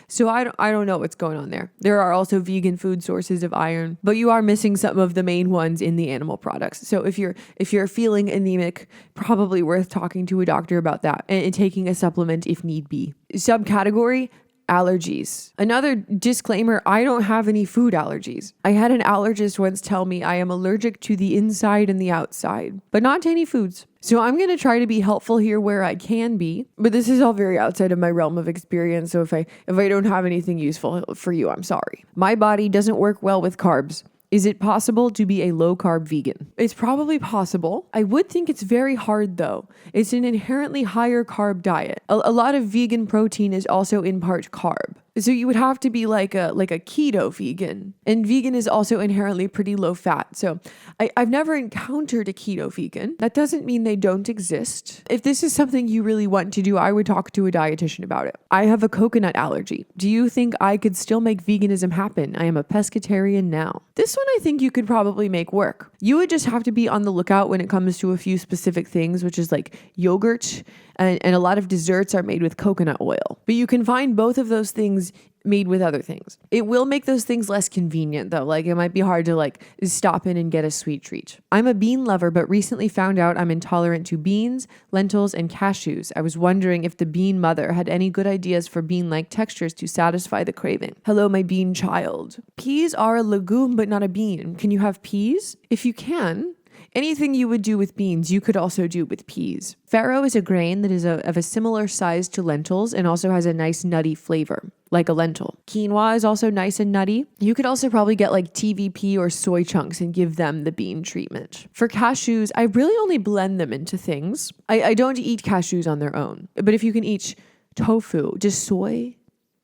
So I don't know what's going on there. There are also vegan food sources of iron, but you are missing some of the main ones in the animal products. So if you're feeling anemic, probably worth talking to a doctor about that and taking a supplement if need be. Subcategory: allergies. Another disclaimer, I don't have any food allergies. I had an allergist once tell me I am allergic to the inside and the outside, but not to any foods. So I'm going to try to be helpful here where I can be, but this is all very outside of my realm of experience. So if I don't have anything useful for you, I'm sorry. My body doesn't work well with carbs. Is it possible to be a low-carb vegan? It's probably possible. I would think it's very hard, though. It's an inherently higher carb diet. A lot of vegan protein is also in part carb. So you would have to be like a keto vegan. And vegan is also inherently pretty low fat. So I've never encountered a keto vegan. That doesn't mean they don't exist. If this is something you really want to do, I would talk to a dietitian about it. I have a coconut allergy. Do you think I could still make veganism happen? I am a pescatarian now. This one I think you could probably make work. You would just have to be on the lookout when it comes to a few specific things, which is like yogurt, and a lot of desserts are made with coconut oil. But you can find both of those things made with other things. It will make those things less convenient though. Like it might be hard to like stop in and get a sweet treat. I'm a bean lover, but recently found out I'm intolerant to beans, lentils, and cashews. I was wondering if the bean mother had any good ideas for bean-like textures to satisfy the craving. Hello, my bean child. Peas are a legume, but not a bean. Can you have peas? If you can, anything you would do with beans, you could also do with peas. Farro is a grain that is of a similar size to lentils and also has a nice nutty flavor, like a lentil. Quinoa is also nice and nutty. You could also probably get like TVP or soy chunks and give them the bean treatment. For cashews, I really only blend them into things. I don't eat cashews on their own, but if you can eat tofu, does soy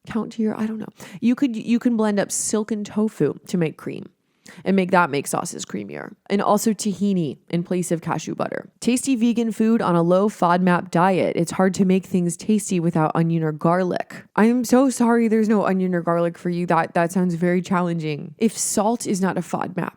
count here? I don't know. You can blend up silken tofu to make cream and make sauces creamier. And also tahini in place of cashew butter. Tasty vegan food on a low FODMAP diet. It's hard to make things tasty without onion or garlic. I am so sorry there's no onion or garlic for you. That sounds very challenging. If salt is not a FODMAP,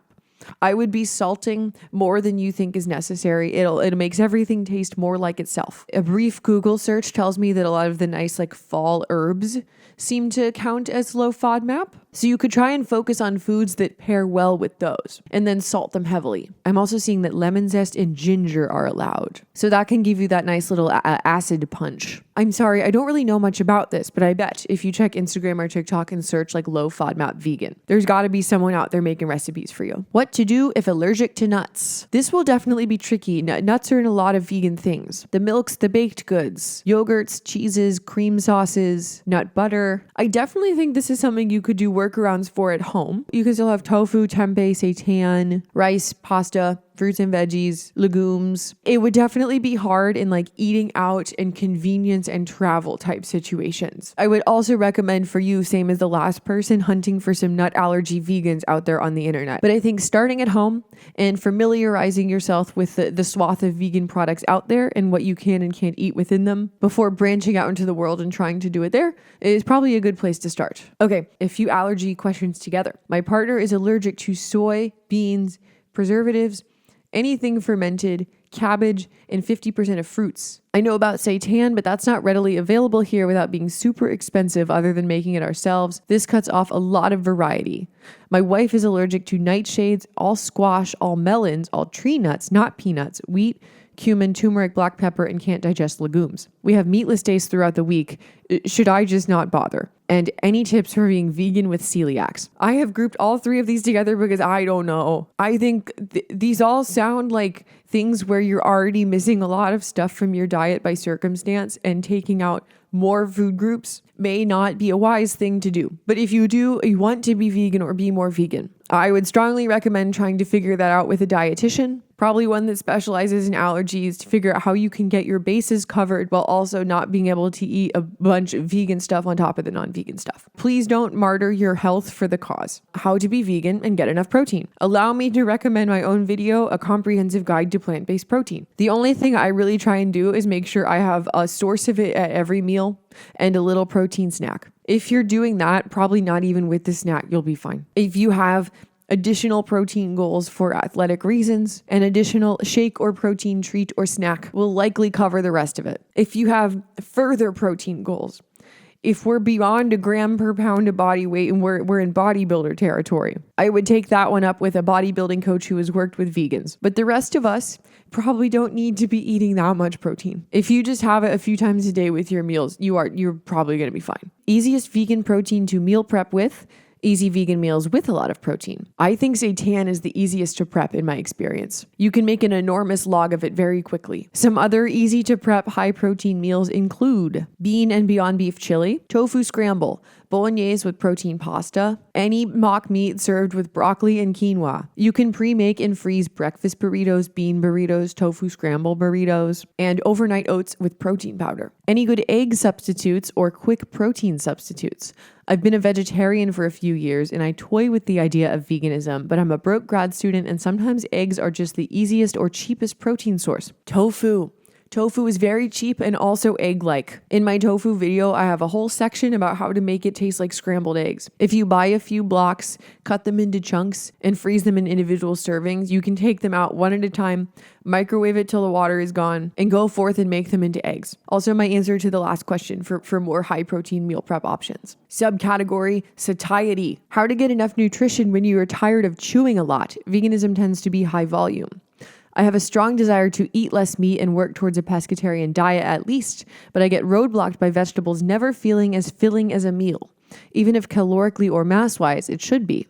I would be salting more than you think is necessary. It makes everything taste more like itself. A brief Google search tells me that a lot of the nice like fall herbs seem to count as low FODMAP. So you could try and focus on foods that pair well with those and then salt them heavily. I'm also seeing that lemon zest and ginger are allowed. So that can give you that nice little acid punch. I'm sorry, I don't really know much about this, but I bet if you check Instagram or TikTok and search like low FODMAP vegan, there's got to be someone out there making recipes for you. What to do if allergic to nuts? This will definitely be tricky. Nuts are in a lot of vegan things. The milks, the baked goods, yogurts, cheeses, cream sauces, nut butter. I definitely think this is something you could do workarounds for at home. You can still have tofu, tempeh, seitan, rice, pasta, fruits and veggies, legumes. It would definitely be hard in like eating out and convenience and travel type situations. I would also recommend for you, same as the last person, hunting for some nut allergy vegans out there on the internet. But I think starting at home and familiarizing yourself with the swath of vegan products out there and what you can and can't eat within them before branching out into the world and trying to do it there is probably a good place to start. Okay, a few allergy questions together. My partner is allergic to soy, beans, preservatives, anything fermented, cabbage, and 50% of fruits. I know about seitan, but that's not readily available here without being super expensive other than making it ourselves. This cuts off a lot of variety. My wife is allergic to nightshades, all squash, all melons, all tree nuts, not peanuts, wheat, cumin, turmeric, black pepper, and can't digest legumes. We have meatless days throughout the week. Should I just not bother? And any tips for being vegan with celiacs? I have grouped all three of these together because I don't know. I think these all sound like things where you're already missing a lot of stuff from your diet by circumstance, and taking out more food groups may not be a wise thing to do. But if you want to be vegan or be more vegan, I would strongly recommend trying to figure that out with a dietitian, probably one that specializes in allergies, to figure out how you can get your bases covered while also not being able to eat a bunch of vegan stuff on top of the non-vegan stuff. Please don't martyr your health for the cause. How to be vegan and get enough protein. Allow me to recommend my own video, A Comprehensive Guide to Plant-Based Protein. The only thing I really try and do is make sure I have a source of it at every meal and a little protein snack. If you're doing that, probably not even with the snack, you'll be fine. If you have additional protein goals for athletic reasons, an additional shake or protein treat or snack will likely cover the rest of it. If you have further protein goals, if we're beyond a gram per pound of body weight and we're in bodybuilder territory, I would take that one up with a bodybuilding coach who has worked with vegans. But the rest of us probably don't need to be eating that much protein. If you just have it a few times a day with your meals, you're probably going to be fine. Easiest vegan protein to meal prep with. Easy vegan meals with a lot of protein. I think seitan is the easiest to prep in my experience. You can make an enormous log of it very quickly. Some other easy to prep high protein meals include bean and Beyond Beef chili, tofu scramble, bolognese with protein pasta, any mock meat served with broccoli and quinoa. You can pre-make and freeze breakfast burritos, bean burritos, tofu scramble burritos, and overnight oats with protein powder. Any good egg substitutes or quick protein substitutes. I've been a vegetarian for a few years and I toy with the idea of veganism, but I'm a broke grad student and sometimes eggs are just the easiest or cheapest protein source. Tofu. Tofu is very cheap and also egg-like. In my tofu video, I have a whole section about how to make it taste like scrambled eggs. If you buy a few blocks, cut them into chunks, and freeze them in individual servings, you can take them out one at a time, microwave it till the water is gone, and go forth and make them into eggs. Also, my answer to the last question for more high-protein meal prep options. Subcategory, satiety. How to get enough nutrition when you are tired of chewing a lot. Veganism tends to be high volume. I have a strong desire to eat less meat and work towards a pescatarian diet at least, but I get roadblocked by vegetables never feeling as filling as a meal, even if calorically or mass-wise it should be.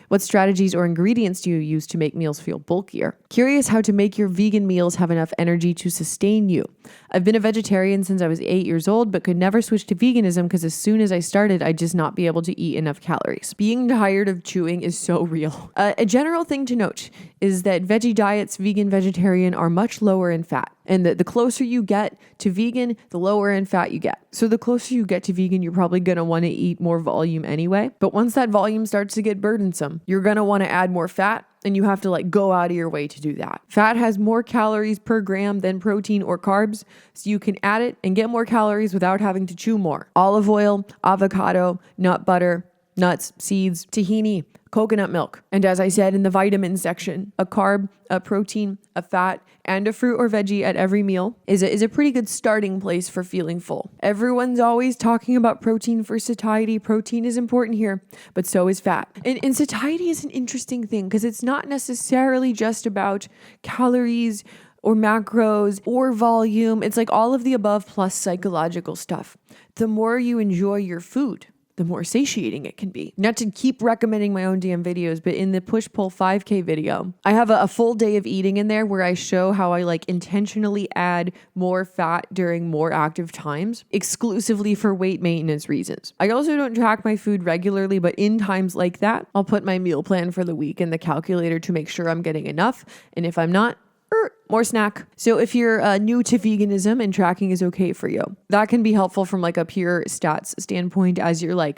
What strategies or ingredients do you use to make meals feel bulkier? Curious how to make your vegan meals have enough energy to sustain you. I've been a vegetarian since I was 8 years old, but could never switch to veganism because as soon as I started, I'd just not be able to eat enough calories. Being tired of chewing is so real. A general thing to note is that veggie diets, vegan, vegetarian, are much lower in fat. And the closer you get to vegan, the lower in fat you get. So the closer you get to vegan, you're probably going to want to eat more volume anyway. But once that volume starts to get burdensome, you're going to want to add more fat. And you have to go out of your way to do that. Fat has more calories per gram than protein or carbs, so you can add it and get more calories without having to chew more. Olive oil, avocado, nut butter, nuts, seeds, tahini, coconut milk. And as I said in the vitamins section, a carb, a protein, a fat, and a fruit or veggie at every meal is a pretty good starting place for feeling full. Everyone's always talking about protein for satiety. Protein is important here, but so is fat. And satiety is an interesting thing because it's not necessarily just about calories or macros or volume. It's like all of the above plus psychological stuff. The more you enjoy your food, the more satiating it can be. Not to keep recommending my own damn videos, but in the push-pull 5K video, I have a full day of eating in there where I show how I intentionally add more fat during more active times, exclusively for weight maintenance reasons. I also don't track my food regularly, but in times like that, I'll put my meal plan for the week in the calculator to make sure I'm getting enough. And if I'm not, more snack. So if you're new to veganism and tracking is okay for you, that can be helpful from a pure stats standpoint as you're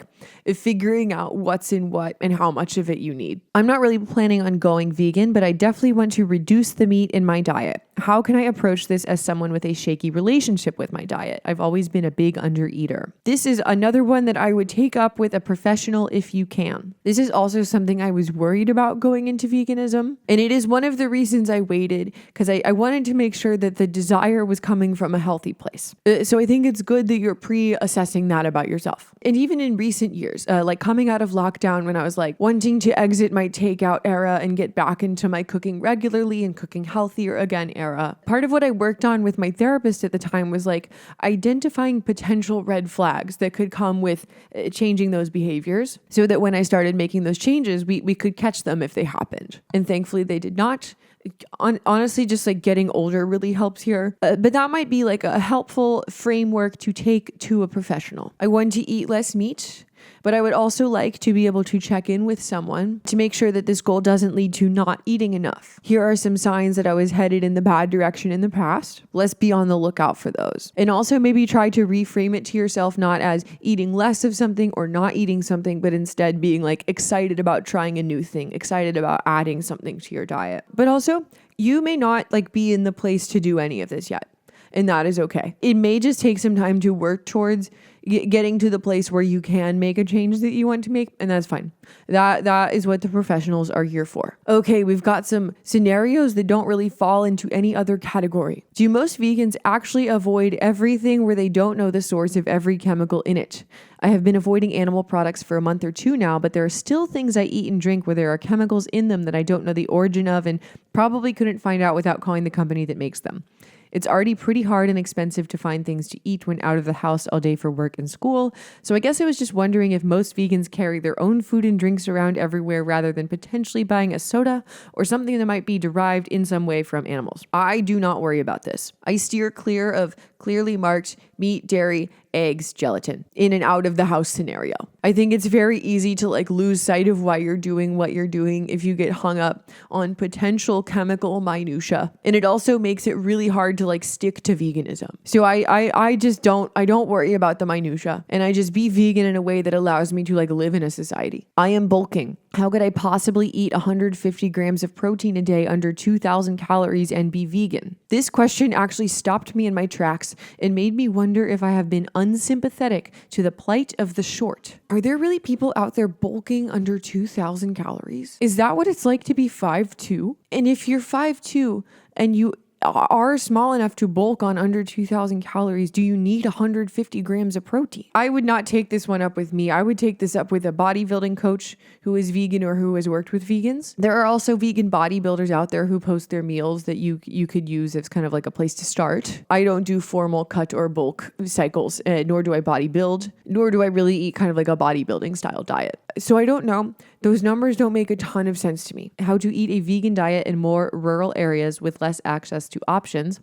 figuring out what's in what and how much of it you need. I'm not really planning on going vegan, but I definitely want to reduce the meat in my diet. How can I approach this as someone with a shaky relationship with my diet? I've always been a big undereater. This is another one that I would take up with a professional if you can. This is also something I was worried about going into veganism. And it is one of the reasons I waited because I wanted to make sure that the desire was coming from a healthy place. So I think it's good that you're pre-assessing that about yourself. And even in recent years, coming out of lockdown when I was wanting to exit my takeout era and get back into my cooking regularly and cooking healthier again era, part of what I worked on with my therapist at the time was identifying potential red flags that could come with changing those behaviors so that when I started making those changes, we could catch them if they happened. And thankfully they did not. Honestly, just getting older really helps here. But that might be a helpful framework to take to a professional. I want to eat less meat, but I would also like to be able to check in with someone to make sure that this goal doesn't lead to not eating enough. Here are some signs that I was headed in the bad direction in the past. Let's be on the lookout for those. And also maybe try to reframe it to yourself, not as eating less of something or not eating something, but instead being excited about trying a new thing, excited about adding something to your diet. But also, you may not be in the place to do any of this yet. And that is okay. It may just take some time to work towards getting to the place where you can make a change that you want to make, and that's fine. That is what the professionals are here for. Okay, we've got some scenarios that don't really fall into any other category. Do most vegans actually avoid everything where they don't know the source of every chemical in it? I have been avoiding animal products for a month or two now, but there are still things I eat and drink where there are chemicals in them that I don't know the origin of and probably couldn't find out without calling the company that makes them. It's already pretty hard and expensive to find things to eat when out of the house all day for work and school. So I guess I was just wondering if most vegans carry their own food and drinks around everywhere rather than potentially buying a soda or something that might be derived in some way from animals. I do not worry about this. I steer clear of clearly marked meat, dairy, eggs, gelatin in an out of the house scenario. I think it's very easy to like lose sight of why you're doing what you're doing if you get hung up on potential chemical minutia. And it also makes it really hard to like stick to veganism. So I don't worry about the minutia, and I just be vegan in a way that allows me to like live in a society. I am bulking. How could I possibly eat 150 grams of protein a day under 2,000 calories and be vegan? This question actually stopped me in my tracks and made me wonder if I have been unsympathetic to the plight of the short. Are there really people out there bulking under 2,000 calories? Is that what it's like to be 5'2"? And if you're 5'2" and you are small enough to bulk on under 2,000 calories, do you need 150 grams of protein? I would not take this one up with me. I would take this up with a bodybuilding coach who is vegan or who has worked with vegans. There are also vegan bodybuilders out there who post their meals that you could use as kind of like a place to start. I don't do formal cut or bulk cycles, nor do I bodybuild, nor do I really eat kind of like a bodybuilding style diet. So I don't know. Those numbers don't make a ton of sense to me. How to eat a vegan diet in more rural areas with less access to options.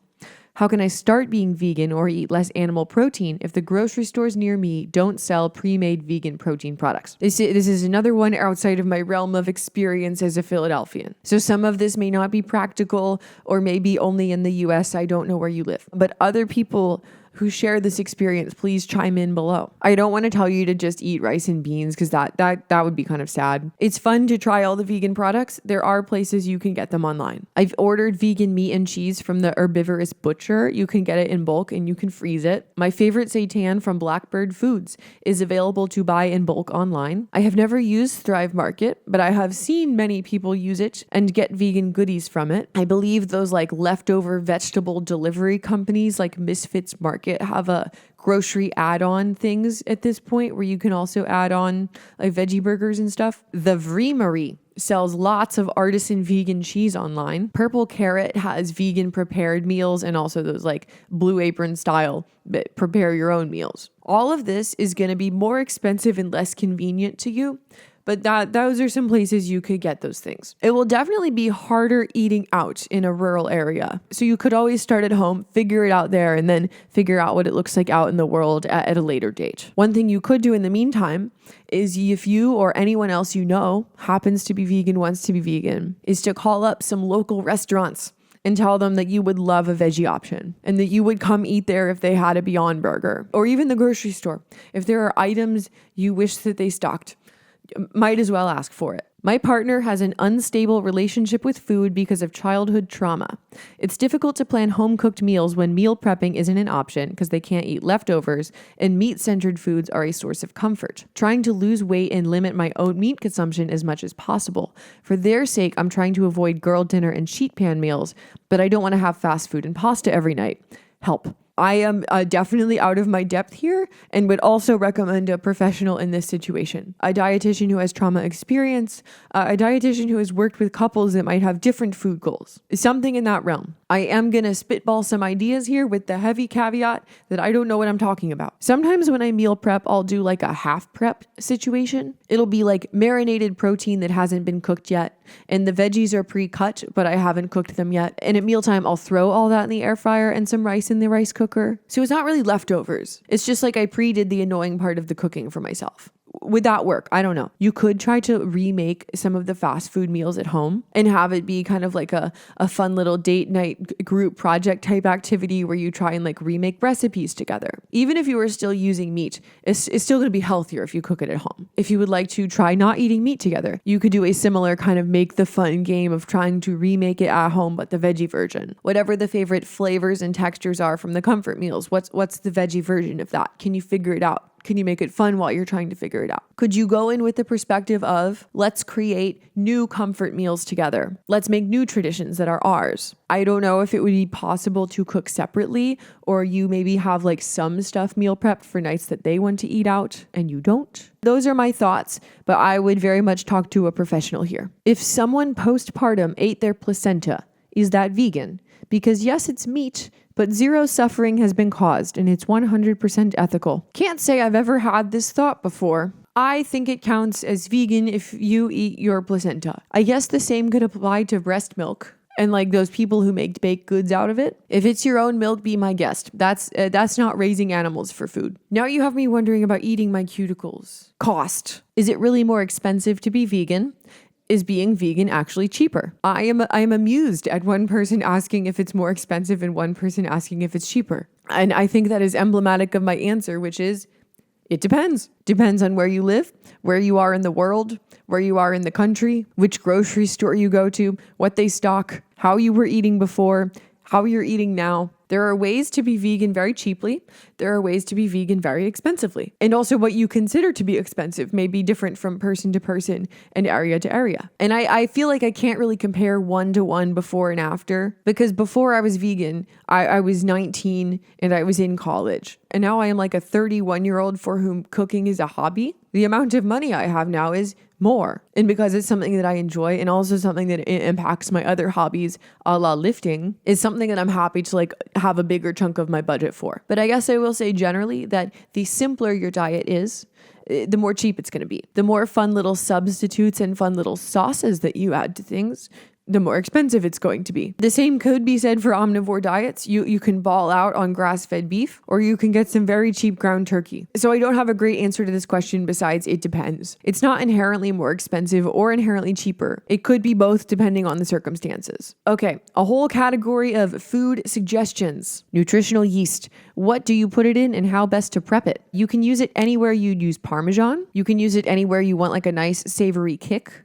How can I start being vegan or eat less animal protein if the grocery stores near me don't sell pre-made vegan protein products? This is another one outside of my realm of experience as a Philadelphian. So some of this may not be practical or maybe only in the US. I don't know where you live. But other people who share this experience, please chime in below. I don't want to tell you to just eat rice and beans because that would be kind of sad. It's fun to try all the vegan products. There are places you can get them online. I've ordered vegan meat and cheese from the herbivorous butcher. You can get it in bulk and you can freeze it. My favorite seitan from Blackbird Foods is available to buy in bulk online. I have never used Thrive Market, but I have seen many people use it and get vegan goodies from it. I believe those like leftover vegetable delivery companies like Misfits Market have a grocery add-on things at this point where you can also add on like veggie burgers and stuff. The Vreemery sells lots of artisan vegan cheese online. Purple Carrot has vegan prepared meals and also those like Blue Apron style prepare your own meals. All of this is going to be more expensive and less convenient to you, but those are some places you could get those things. It will definitely be harder eating out in a rural area. So you could always start at home, figure it out there, and then figure out what it looks like out in the world at a later date. One thing you could do in the meantime is if you or anyone else you know happens to be vegan, wants to be vegan, is to call up some local restaurants and tell them that you would love a veggie option and that you would come eat there if they had a Beyond Burger, or even the grocery store. If there are items you wish that they stocked, might as well ask for it. My partner has an unstable relationship with food because of childhood trauma. It's difficult to plan home-cooked meals when meal prepping isn't an option because they can't eat leftovers, and meat-centered foods are a source of comfort. Trying to lose weight and limit my own meat consumption as much as possible. For their sake, I'm trying to avoid girl dinner and sheet pan meals, but I don't want to have fast food and pasta every night. Help. I am definitely out of my depth here and would also recommend a professional in this situation. A dietitian who has trauma experience, a dietitian who has worked with couples that might have different food goals. Something in that realm. I am going to spitball some ideas here with the heavy caveat that I don't know what I'm talking about. Sometimes when I meal prep, I'll do like a half prep situation. It'll be like marinated protein that hasn't been cooked yet, and the veggies are pre-cut, but I haven't cooked them yet. And at mealtime, I'll throw all that in the air fryer and some rice in the rice cooker. So it's not really leftovers. It's just like I pre-did the annoying part of the cooking for myself. Would that work? I don't know. You could try to remake some of the fast food meals at home and have it be kind of like a fun little date night group project type activity where you try and like remake recipes together. Even if you are still using meat, it's still going to be healthier if you cook it at home. If you would like to try not eating meat together, you could do a similar kind of make the fun game of trying to remake it at home, but the veggie version. Whatever the favorite flavors and textures are from the comfort meals, what's the veggie version of that? Can you figure it out? Can you make it fun while you're trying to figure it out? Could you go in with the perspective of, let's create new comfort meals together. Let's make new traditions that are ours. I don't know if it would be possible to cook separately, or you maybe have like some stuff meal prepped for nights that they want to eat out and you don't. Those are my thoughts, but I would very much talk to a professional here. If someone postpartum ate their placenta, is that vegan? Because yes, it's meat, but zero suffering has been caused and it's 100% ethical. Can't say I've ever had this thought before. I think it counts as vegan if you eat your placenta. I guess the same could apply to breast milk. and like those people who make baked goods out of it. If it's your own milk, be my guest. That's not raising animals for food. Now you have me wondering about eating my cuticles. Cost. Is it really more expensive to be vegan? Is being vegan actually cheaper? I am amused at one person asking if it's more expensive and one person asking if it's cheaper. And I think that is emblematic of my answer, which is it depends. Depends on where you live, where you are in the world, where you are in the country, which grocery store you go to, what they stock, how you were eating before, how you're eating now. There are ways to be vegan very cheaply. There are ways to be vegan very expensively. And also what you consider to be expensive may be different from person to person and area to area. And I feel like I can't really compare one-to-one before and after, because before I was vegan, I was 19 and I was in college. And now I am like a 31-year-old for whom cooking is a hobby. The amount of money I have now is more. And because it's something that I enjoy and also something that impacts my other hobbies, a la lifting, is something that I'm happy to like have a bigger chunk of my budget for. But I guess I will say generally that the simpler your diet is, the more cheap it's going to be. The more fun little substitutes and fun little sauces that you add to things, the more expensive it's going to be. The same could be said for omnivore diets. You can ball out on grass-fed beef, or you can get some very cheap ground turkey. So I don't have a great answer to this question besides it depends. It's not inherently more expensive or inherently cheaper. It could be both depending on the circumstances. Okay, a whole category of food suggestions. Nutritional yeast. What do you put it in and how best to prep it? You can use it anywhere you'd use Parmesan. You can use it anywhere you want like a nice savory kick.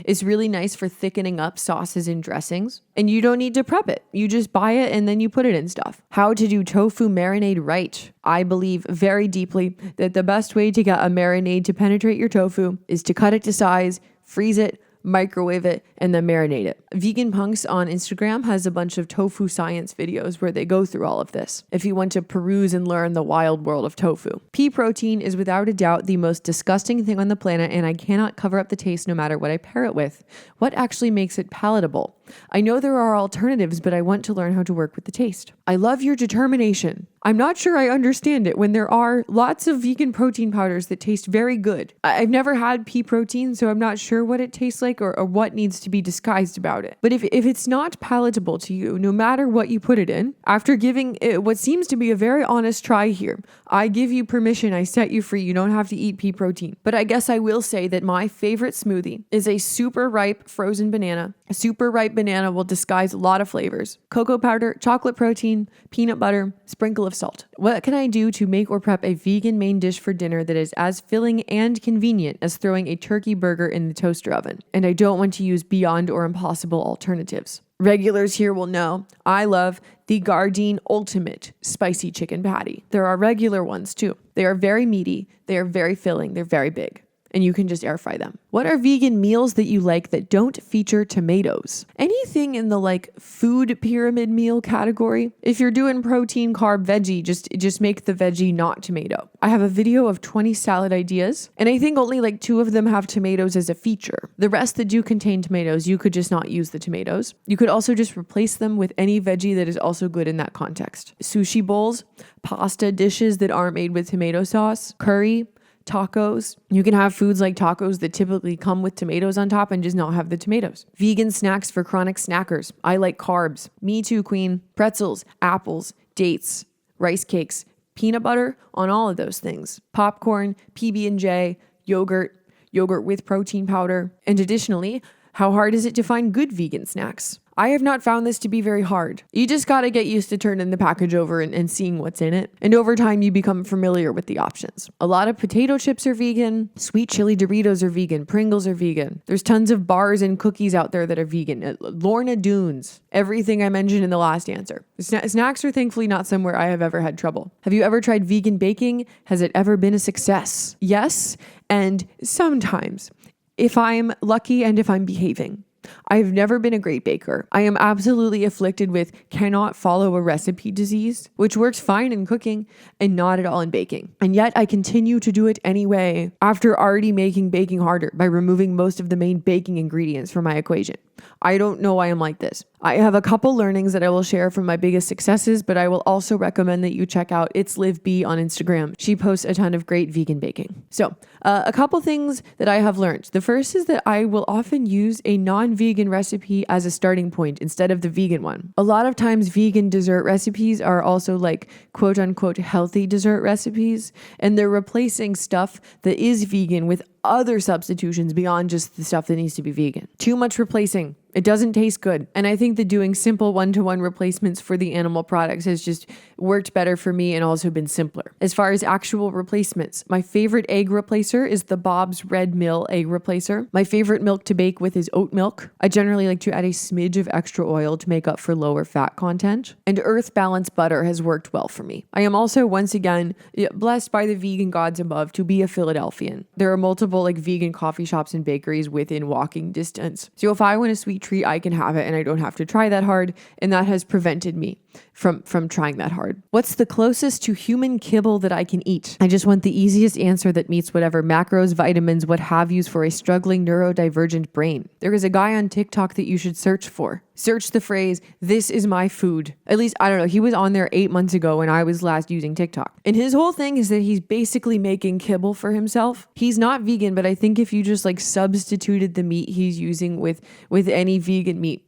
It's really nice for thickening up sauces and dressings. And you don't need to prep it. You just buy it and then you put it in stuff. How to do tofu marinade right. I believe very deeply that the best way to get a marinade to penetrate your tofu is to cut it to size, freeze it, microwave it, and then marinate it. Vegan Punks on Instagram has a bunch of tofu science videos where they go through all of this, if you want to peruse and learn the wild world of tofu. Pea protein is without a doubt the most disgusting thing on the planet, and I cannot cover up the taste no matter what I pair it with. What actually makes it palatable? I know there are alternatives, but I want to learn how to work with the taste. I love your determination. I'm not sure I understand it when there are lots of vegan protein powders that taste very good. I've never had pea protein, so I'm not sure what it tastes like or what needs to be disguised about it. But if it's not palatable to you, no matter what you put it in, after giving it what seems to be a very honest try here, I give you permission, I set you free, you don't have to eat pea protein. But I guess I will say that my favorite smoothie is a super ripe frozen banana. A super ripe banana will disguise a lot of flavors. Cocoa powder, chocolate protein, peanut butter, sprinkle of salt. What can I do to make or prep a vegan main dish for dinner that is as filling and convenient as throwing a turkey burger in the toaster oven? And I don't want to use beyond or impossible alternatives. Regulars here will know I love the Gardein Ultimate Spicy Chicken Patty. There are regular ones too. They are very meaty, they are very filling, they're very big. And you can just air fry them. What are vegan meals that you like that don't feature tomatoes? Anything in the like food pyramid meal category? If you're doing protein, carb, veggie, just make the veggie not tomato. I have a video of 20 salad ideas, and I think only like 2 of them have tomatoes as a feature. The rest that do contain tomatoes, you could just not use the tomatoes. You could also just replace them with any veggie that is also good in that context. Sushi bowls, pasta dishes that aren't made with tomato sauce, curry, tacos. You can have foods like tacos that typically come with tomatoes on top and just not have the tomatoes. Vegan snacks for chronic snackers. I like carbs. Me too, queen. Pretzels, apples, dates, rice cakes, peanut butter on all of those things. Popcorn, PB&J, yogurt with protein powder. And additionally, how hard is it to find good vegan snacks? I have not found this to be very hard. You just gotta get used to turning the package over and seeing what's in it. And over time, you become familiar with the options. A lot of potato chips are vegan. Sweet chili Doritos are vegan. Pringles are vegan. There's tons of bars and cookies out there that are vegan. Lorna Doones. Everything I mentioned in the last answer. Snacks are thankfully not somewhere I have ever had trouble. Have you ever tried vegan baking? Has it ever been a success? Yes, and sometimes. If I'm lucky and if I'm behaving. I've never been a great baker. I am absolutely afflicted with cannot follow a recipe disease, which works fine in cooking and not at all in baking. And yet I continue to do it anyway after already making baking harder by removing most of the main baking ingredients from my equation. I don't know why I'm like this. I have a couple learnings that I will share from my biggest successes, but I will also recommend that you check out It's Live Bee on Instagram. She posts a ton of great vegan baking. So a couple things that I have learned. The first is that I will often use a non-vegan recipe as a starting point instead of the vegan one. A lot of times vegan dessert recipes are also like quote unquote healthy dessert recipes, and they're replacing stuff that is vegan with other substitutions beyond just the stuff that needs to be vegan. Too much replacing. It doesn't taste good. And I think that doing simple one-to-one replacements for the animal products has just worked better for me and also been simpler. As far as actual replacements, my favorite egg replacer is the Bob's Red Mill egg replacer. My favorite milk to bake with is oat milk. I generally like to add a smidge of extra oil to make up for lower fat content. And Earth Balance butter has worked well for me. I am also once again blessed by the vegan gods above to be a Philadelphian. There are multiple like vegan coffee shops and bakeries within walking distance. So if I want a sweet treat, I can have it and I don't have to try that hard. And that has prevented me from trying that hard. What's the closest to human kibble that I can eat? I just want the easiest answer that meets whatever macros, vitamins, what have yous for a struggling neurodivergent brain. There is a guy on TikTok that you should search for. Search the phrase, "This is my food." At least, I don't know, he was on there 8 months ago when I was last using TikTok. And his whole thing is that he's basically making kibble for himself. He's not vegan, but I think if you just like substituted the meat he's using with any vegan meat,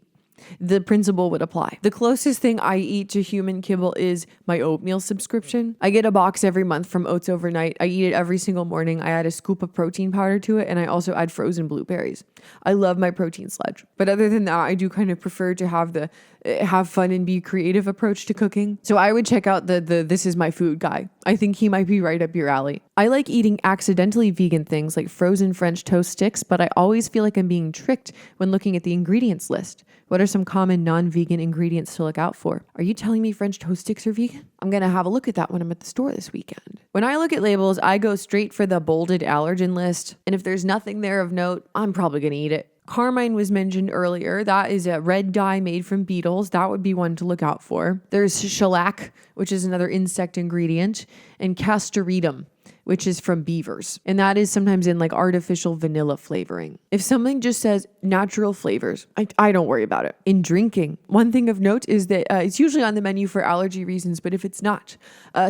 the principle would apply. The closest thing I eat to human kibble is my oatmeal subscription. I get a box every month from Oats Overnight. I eat it every single morning. I add a scoop of protein powder to it, and I also add frozen blueberries. I love my protein sludge. But other than that, I do kind of prefer to have the have fun and be creative approach to cooking. So I would check out the This Is My Food guy. I think he might be right up your alley. I like eating accidentally vegan things like frozen French toast sticks, but I always feel like I'm being tricked when looking at the ingredients list. What are some common non-vegan ingredients to look out for? Are you telling me French toast sticks are vegan? I'm going to have a look at that when I'm at the store this weekend. When I look at labels, I go straight for the bolded allergen list. And if there's nothing there of note, I'm probably going to eat it. Carmine was mentioned earlier. That is a red dye made from beetles. That would be one to look out for. There's shellac, which is another insect ingredient, and castoretum, which is from beavers. And that is sometimes in like artificial vanilla flavoring. If something just says natural flavors, I don't worry about it. In drinking, one thing of note is that it's usually on the menu for allergy reasons, but if it's not,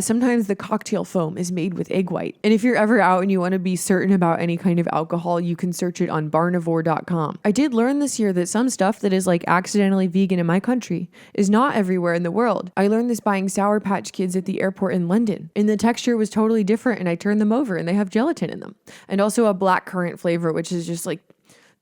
sometimes the cocktail foam is made with egg white. And if you're ever out and you want to be certain about any kind of alcohol, you can search it on barnivore.com. I did learn this year that some stuff that is like accidentally vegan in my country is not everywhere in the world. I learned this buying Sour Patch Kids at the airport in London, and the texture was totally different, and I turned them over and they have gelatin in them. And also a blackcurrant flavor, which is just like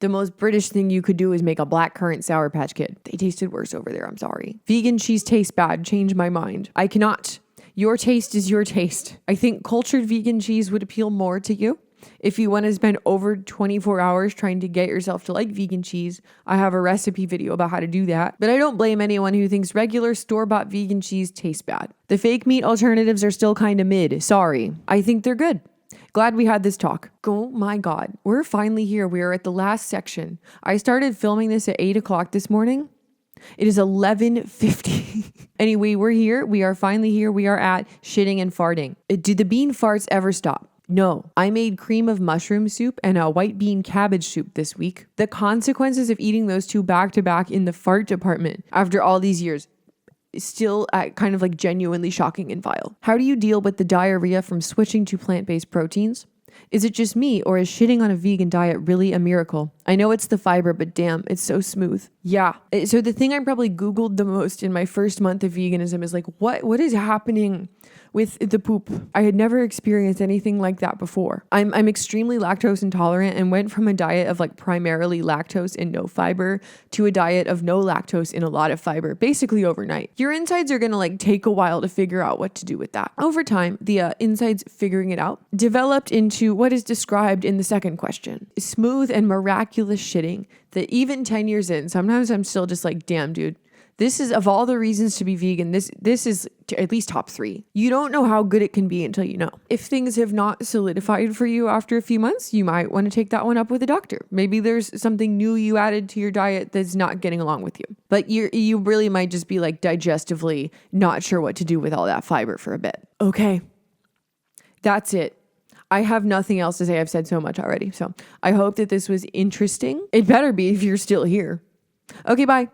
the most British thing you could do is make a blackcurrant Sour Patch Kid. They tasted worse over there, I'm sorry. Vegan cheese tastes bad. Change my mind. I cannot. Your taste is your taste. I think cultured vegan cheese would appeal more to you. If you want to spend over 24 hours trying to get yourself to like vegan cheese, I have a recipe video about how to do that. But I don't blame anyone who thinks regular store-bought vegan cheese tastes bad. The fake meat alternatives are still kind of mid. Sorry. I think they're good. Glad we had this talk. Oh my God. We're finally here. We are at the last section. I started filming this at 8 o'clock this morning. It is 11:50. Anyway, we're here. We are finally here. We are at shitting and farting. Do the bean farts ever stop? No, I made cream of mushroom soup and a white bean cabbage soup this week. The consequences of eating those two back to back in the fart department after all these years is still kind of like genuinely shocking and vile. How do you deal with the diarrhea from switching to plant-based proteins? Is it just me, or is shitting on a vegan diet really a miracle? I know it's the fiber, but damn, it's so smooth. Yeah. So the thing I probably Googled the most in my first month of veganism is like, what is happening with the poop? I had never experienced anything like that before. I'm extremely lactose intolerant and went from a diet of like primarily lactose and no fiber to a diet of no lactose and a lot of fiber, basically overnight. Your insides are going to like take a while to figure out what to do with that. Over time, the insides figuring it out developed into what is described in the second question: smooth and miraculous shitting that even 10 years in, sometimes I'm still just like, damn, dude. This is, of all the reasons to be vegan, this is at least top 3. You don't know how good it can be until you know. If things have not solidified for you after a few months, you might want to take that one up with a doctor. Maybe there's something new you added to your diet that's not getting along with you. But you really might just be like digestively not sure what to do with all that fiber for a bit. Okay, that's it. I have nothing else to say. I've said so much already. So I hope that this was interesting. It better be if you're still here. Okay, bye.